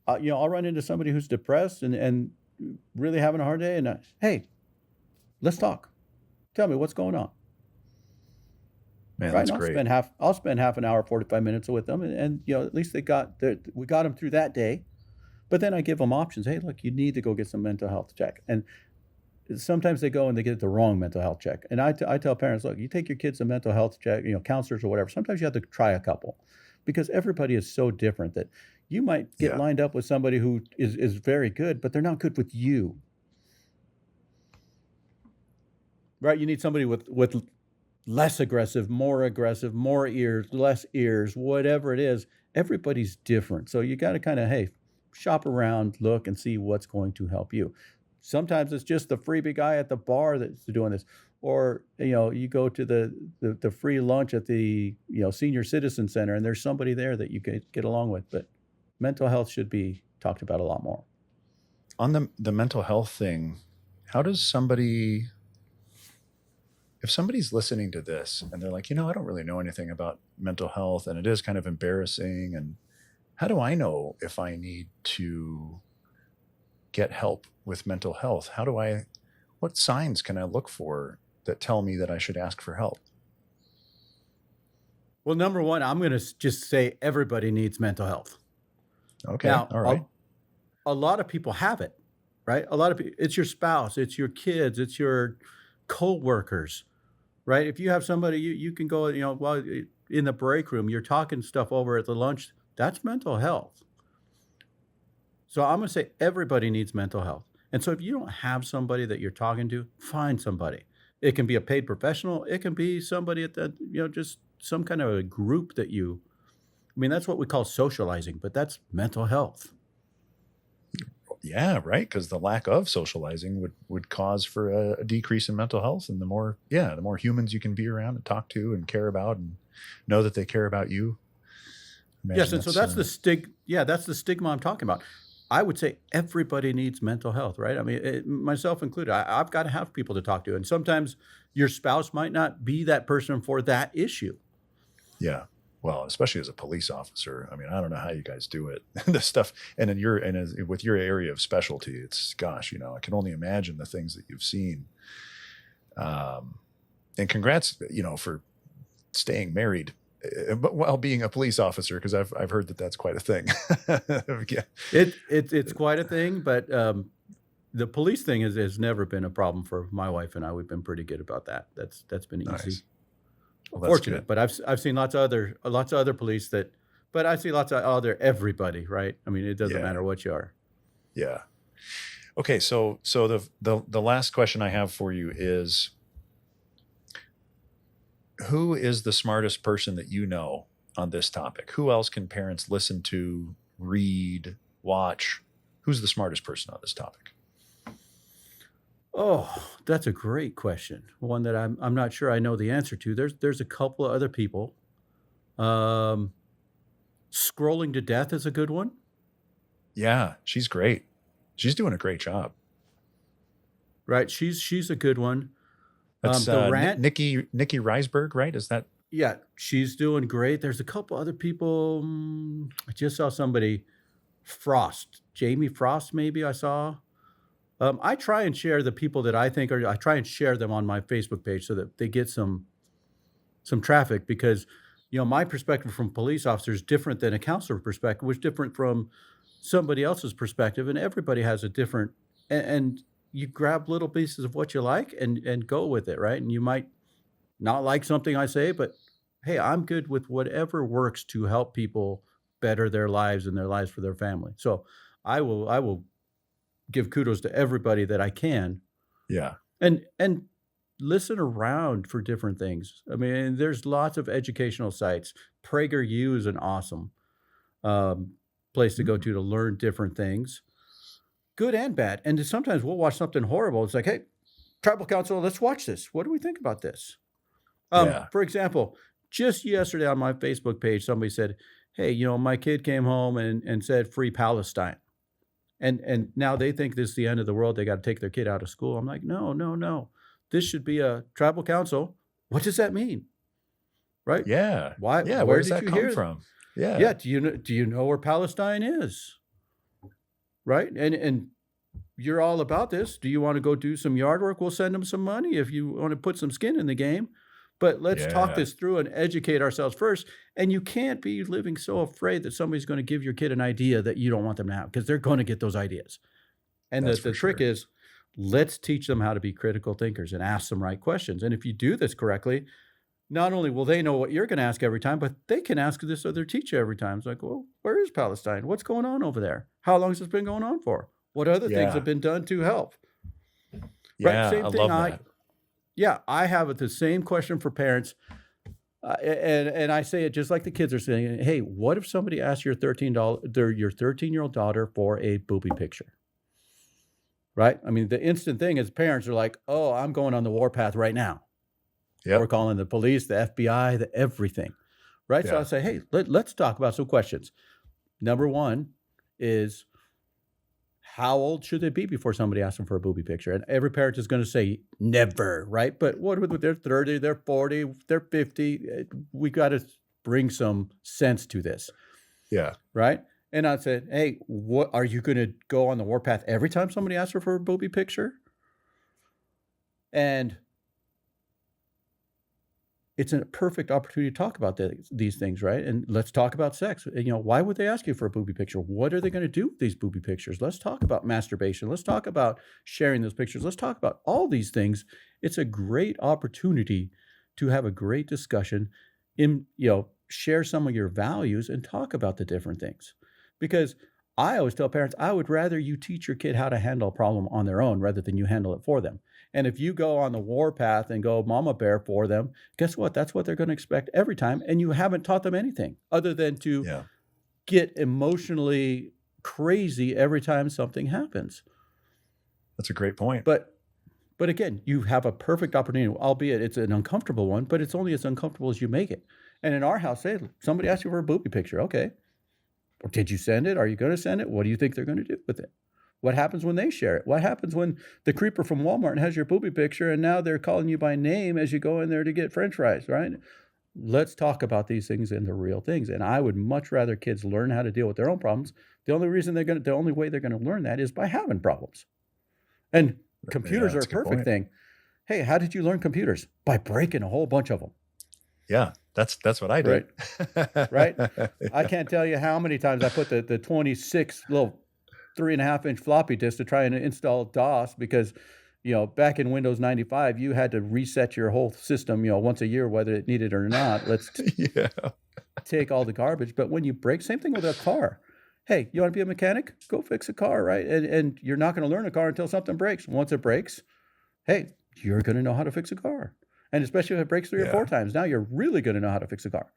[SPEAKER 2] I'll run into somebody who's depressed and really having a hard day and, hey, let's talk. Tell me what's going on.
[SPEAKER 1] Man,
[SPEAKER 2] right?
[SPEAKER 1] that's great.
[SPEAKER 2] I'll spend half an hour, 45 minutes with them, and at least we got them through that day. But then I give them options. Hey, look, you need to go get some mental health check. And sometimes they go and they get the wrong mental health check. And I tell parents, look, you take your kids to mental health check, counselors or whatever. Sometimes you have to try a couple because everybody is so different that you might get lined up with somebody who is very good, but they're not good with you. Right? You need somebody with less aggressive, more ears, less ears, whatever it is. Everybody's different. So you got to kind of, hey, shop around, look and see what's going to help you. Sometimes it's just the freebie guy at the bar that's doing this. Or, you go to the free lunch at the, senior citizen center and there's somebody there that you could get along with. But mental health should be talked about a lot more.
[SPEAKER 1] on the mental health thing, how does somebody, if somebody's listening to this and they're like, I don't really know anything about mental health and it is kind of embarrassing, and how do I know if I need to get help with mental health? What signs can I look for that tell me that I should ask for help?
[SPEAKER 2] Well, number one, I'm going to just say everybody needs mental health.
[SPEAKER 1] Okay.
[SPEAKER 2] Now,
[SPEAKER 1] All right.
[SPEAKER 2] a lot of people have it, right? A lot of people, it's your spouse, it's your kids, it's your coworkers, right? If you have somebody, you can go, while in the break room, you're talking stuff over at the lunch, that's mental health. So I'm going to say everybody needs mental health. And so if you don't have somebody that you're talking to, find somebody. It can be a paid professional. It can be somebody at the, just some kind of a group that's what we call socializing, but that's mental health.
[SPEAKER 1] Yeah, right. Because the lack of socializing would cause for a decrease in mental health. And the more humans you can be around and talk to and care about and know that they care about you.
[SPEAKER 2] Yes, and so that's the stigma I'm talking about. I would say everybody needs mental health, right? I mean, myself included. I've got to have people to talk to, and sometimes your spouse might not be that person for that issue.
[SPEAKER 1] Yeah, well, especially as a police officer. I mean, I don't know how you guys do it. This stuff, and with your area of specialty, it's gosh, I can only imagine the things that you've seen. And congrats, for staying married. But while being a police officer, because I've heard that that's quite a thing. Yeah.
[SPEAKER 2] It's quite a thing, but the police thing has never been a problem for my wife and I. We've been pretty good about that. That's been easy.
[SPEAKER 1] Nice. Well,
[SPEAKER 2] Fortunate, but I've seen lots of other police but I see lots of other everybody, right? I mean, it doesn't matter what you are.
[SPEAKER 1] Yeah. Okay, so the last question I have for you is, who is the smartest person that you know on this topic? Who else can parents listen to, read, watch? Who's the smartest person on this topic?
[SPEAKER 2] Oh, that's a great question. One that I'm not sure I know the answer to. There's a couple of other people. Scrolling to Death is a good one.
[SPEAKER 1] Yeah, she's great. She's doing a great job.
[SPEAKER 2] Right, she's a good one.
[SPEAKER 1] That's
[SPEAKER 2] The Rant.
[SPEAKER 1] Nikki Reisberg, right? Is that?
[SPEAKER 2] Yeah, she's doing great. There's a couple other people. I just saw somebody, Jamie Frost, maybe I saw. I try and share the people that I think I try and share them on my Facebook page so that they get some traffic, because, my perspective from police officers is different than a counselor perspective, which is different from somebody else's perspective, and everybody has a different, and you grab little pieces of what you like and go with it, right? And you might not like something I say, but hey, I'm good with whatever works to help people better their lives and their lives for their family. So I will give kudos to everybody that I can,
[SPEAKER 1] Yeah.
[SPEAKER 2] and listen around for different things. I mean, there's lots of educational sites. PragerU is an awesome place to go to learn different things, good and bad. And sometimes we'll watch something horrible. It's like, hey, tribal council, let's watch this. What do we think about this?
[SPEAKER 1] Yeah.
[SPEAKER 2] For example, just yesterday on my Facebook page, somebody said, hey, my kid came home and said free Palestine. And now they think this is the end of the world. They got to take their kid out of school. I'm like, no. This should be a tribal council. What does that mean? Right?
[SPEAKER 1] Yeah.
[SPEAKER 2] Why?
[SPEAKER 1] Yeah.
[SPEAKER 2] Where
[SPEAKER 1] does
[SPEAKER 2] did
[SPEAKER 1] that
[SPEAKER 2] you
[SPEAKER 1] come
[SPEAKER 2] hear
[SPEAKER 1] from? Yeah.
[SPEAKER 2] Yeah. Do you know where Palestine is? Right? And you're all about this. Do you want to go do some yard work? We'll send them some money if you want to put some skin in the game. But let's talk
[SPEAKER 1] Yeah.
[SPEAKER 2] this through and educate ourselves first. And you can't be living so afraid that somebody's going to give your kid an idea that you don't want them to have, because they're going to get those ideas. And
[SPEAKER 1] That's
[SPEAKER 2] the
[SPEAKER 1] for
[SPEAKER 2] trick
[SPEAKER 1] sure.
[SPEAKER 2] is, let's teach them how to be critical thinkers and ask some right questions. And if you do this correctly, not only will they know what you're going to ask every time, but they can ask this other teacher every time. It's like, well, where is Palestine? What's going on over there? How long has this been going on for? What other things
[SPEAKER 1] Yeah.
[SPEAKER 2] have been done to help?
[SPEAKER 1] Yeah.
[SPEAKER 2] Right? Same
[SPEAKER 1] I
[SPEAKER 2] thing.
[SPEAKER 1] love that.
[SPEAKER 2] Yeah, I have the same question for parents. And I say it just like the kids are saying, hey, what if somebody asked your 13-year-old daughter for a booby picture? Right? I mean, the instant thing is parents are like, oh, I'm going on the warpath right now.
[SPEAKER 1] Yep.
[SPEAKER 2] We're calling the police, the FBI, the everything. Right? So
[SPEAKER 1] Yeah.
[SPEAKER 2] I say, hey, let's talk about some questions. Number one is, how old should they be before somebody asks them for a booby picture? And every parent is going to say never, right? But what if they're 30, they're 40, they're 50? We got to bring some sense to this,
[SPEAKER 1] Yeah.
[SPEAKER 2] right? And I said, hey, what are you going to go on the warpath every time somebody asks her for a booby picture? And it's a perfect opportunity to talk about these things, right? And let's talk about sex. Why would they ask you for a booby picture? What are they going to do with these booby pictures? Let's talk about masturbation. Let's talk about sharing those pictures. Let's talk about all these things. It's a great opportunity to have a great discussion, share some of your values and talk about the different things. Because I always tell parents, I would rather you teach your kid how to handle a problem on their own rather than you handle it for them. And if you go on the warpath and go mama bear for them, guess what? That's what they're going to expect every time. And you haven't taught them anything other than to get emotionally crazy every time something happens.
[SPEAKER 1] That's a great point.
[SPEAKER 2] But again, you have a perfect opportunity, albeit it's an uncomfortable one, but it's only as uncomfortable as you make it. And in our house, say somebody asked you for a booby picture. Okay. Or did you send it? Are you going to send it? What do you think they're going to do with it? What happens when they share it? What happens when the creeper from Walmart has your booby picture and now they're calling you by name as you go in there to get French fries, right? Let's talk about these things and the real things. And I would much rather kids learn how to deal with their own problems. The only way they're going to learn that is by having problems. And computers are a perfect thing. Hey, how did you learn computers? By breaking a whole bunch of them.
[SPEAKER 1] Yeah, that's what I did.
[SPEAKER 2] Right? I can't tell you how many times I put the 26 little 3.5-inch floppy disk to try and install DOS because, back in Windows 95, you had to reset your whole system, once a year, whether it needed it or not. Let's take all the garbage. But when you break, same thing with a car. Hey, you want to be a mechanic? Go fix a car, right? And you're not going to learn a car until something breaks. Once it breaks, hey, you're going to know how to fix a car. And especially if it breaks 3 or 4 times, now you're really going to know how to fix a car.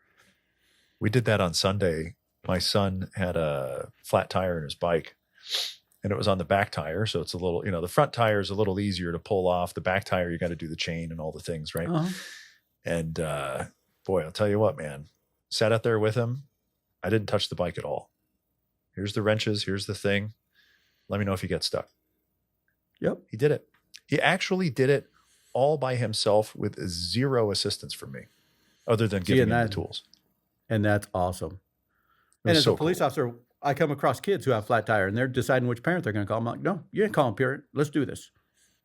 [SPEAKER 1] We did that on Sunday. My son had a flat tire in his bike. And it was on the back tire. So it's a little, the front tire is a little easier to pull off. The back tire, you got to do the chain and all the things, right?
[SPEAKER 2] Uh-huh.
[SPEAKER 1] And boy, I'll tell you what, man, sat out there with him. I didn't touch the bike at all. Here's the wrenches. Here's the thing. Let me know if you get stuck.
[SPEAKER 2] Yep.
[SPEAKER 1] He did it. He actually did it all by himself with zero assistance from me other than giving him the tools.
[SPEAKER 2] And that's awesome. And as a police officer, I come across kids who have flat tire and they're deciding which parent they're going to call. I'm like, no, you ain't calling parent. Let's do this.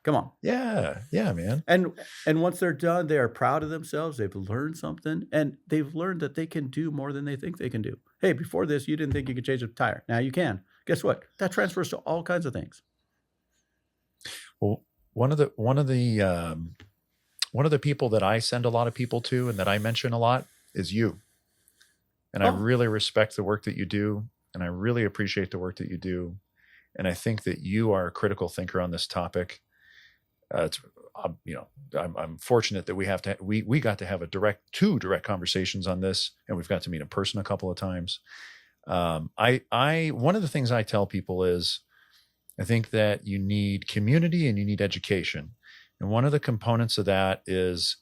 [SPEAKER 2] Come on.
[SPEAKER 1] Yeah, man.
[SPEAKER 2] And once they're done, they are proud of themselves. They've learned something and they've learned that they can do more than they think they can do. Hey, before this, you didn't think you could change a tire. Now you can. Guess what? That transfers to all kinds of things.
[SPEAKER 1] Well, one of the people that I send a lot of people to and that I mention a lot is you. And I really respect the work that you do. And I really appreciate the work that you do. And I think that you are a critical thinker on this topic. I'm fortunate that we got to have two direct conversations on this, and we've got to meet in person a couple of times. One of the things I tell people is, I think that you need community and you need education. And one of the components of that is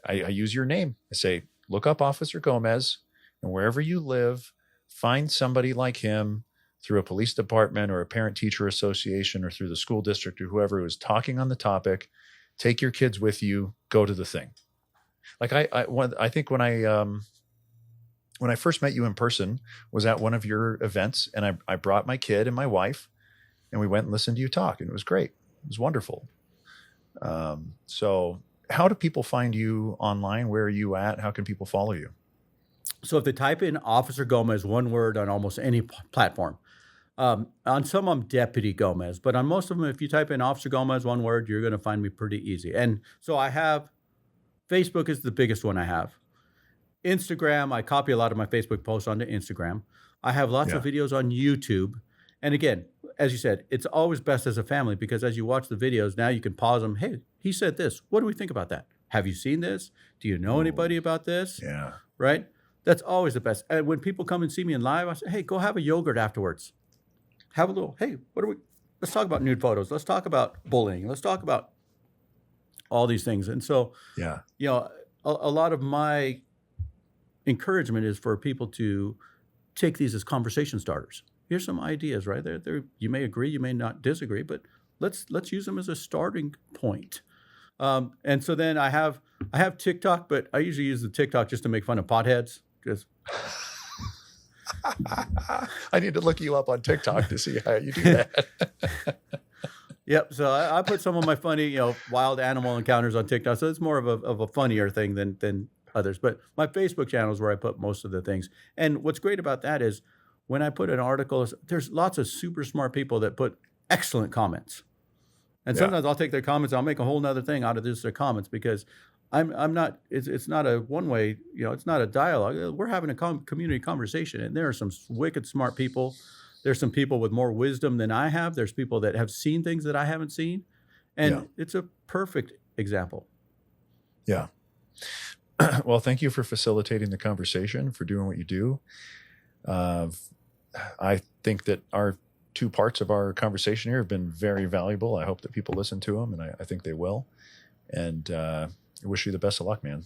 [SPEAKER 1] I use your name. I say, look up Officer Gomez, and wherever you live, find somebody like him through a police department or a parent-teacher association or through the school district or whoever who is talking on the topic. Take your kids with you. Go to the thing. Like I think when I first met you in person was at one of your events, and I brought my kid and my wife, and we went and listened to you talk, and it was great. It was wonderful. So how do people find you online? Where are you at? How can people follow you?
[SPEAKER 2] So if they type in Officer Gomez, one word on almost any platform, on some I'm Deputy Gomez, but on most of them, if you type in Officer Gomez, one word, you're going to find me pretty easy. And so I have, Facebook is the biggest one I have. Instagram, I copy a lot of my Facebook posts onto Instagram. I have lots of videos on YouTube. And again, as you said, it's always best as a family because as you watch the videos, now you can pause them. Hey, he said this. What do we think about that? Have you seen this? Do you know anybody about this?
[SPEAKER 1] Yeah.
[SPEAKER 2] Right? That's always the best. And when people come and see me in live, I say, hey, go have a yogurt afterwards. Have a little, hey, let's talk about nude photos. Let's talk about bullying. Let's talk about all these things. And so, a lot of my encouragement is for people to take these as conversation starters. Here's some ideas, right? You may agree, you may not disagree, but let's use them as a starting point. And so then I have TikTok, but I usually use the TikTok just to make fun of potheads. Just
[SPEAKER 1] I need to look you up on TikTok to see how you do that.
[SPEAKER 2] Yep. So I put some of my funny, wild animal encounters on TikTok. So it's more of a funnier thing than others. But my Facebook channel is where I put most of the things. And what's great about that is when I put an article, there's lots of super smart people that put excellent comments. And
[SPEAKER 1] Yeah.
[SPEAKER 2] sometimes I'll take their comments, I'll make a whole nother thing out of this, their comments, because I'm not, it's not a one way, it's not a dialogue. We're having a community conversation, and there are some wicked smart people. There's some people with more wisdom than I have. There's people that have seen things that I haven't seen. And
[SPEAKER 1] Yeah.
[SPEAKER 2] it's a perfect example.
[SPEAKER 1] Yeah. Well, thank you for facilitating the conversation, for doing what you do. I think that our two parts of our conversation here have been very valuable. I hope that people listen to them, and I think they will. And I wish you the best of luck, man.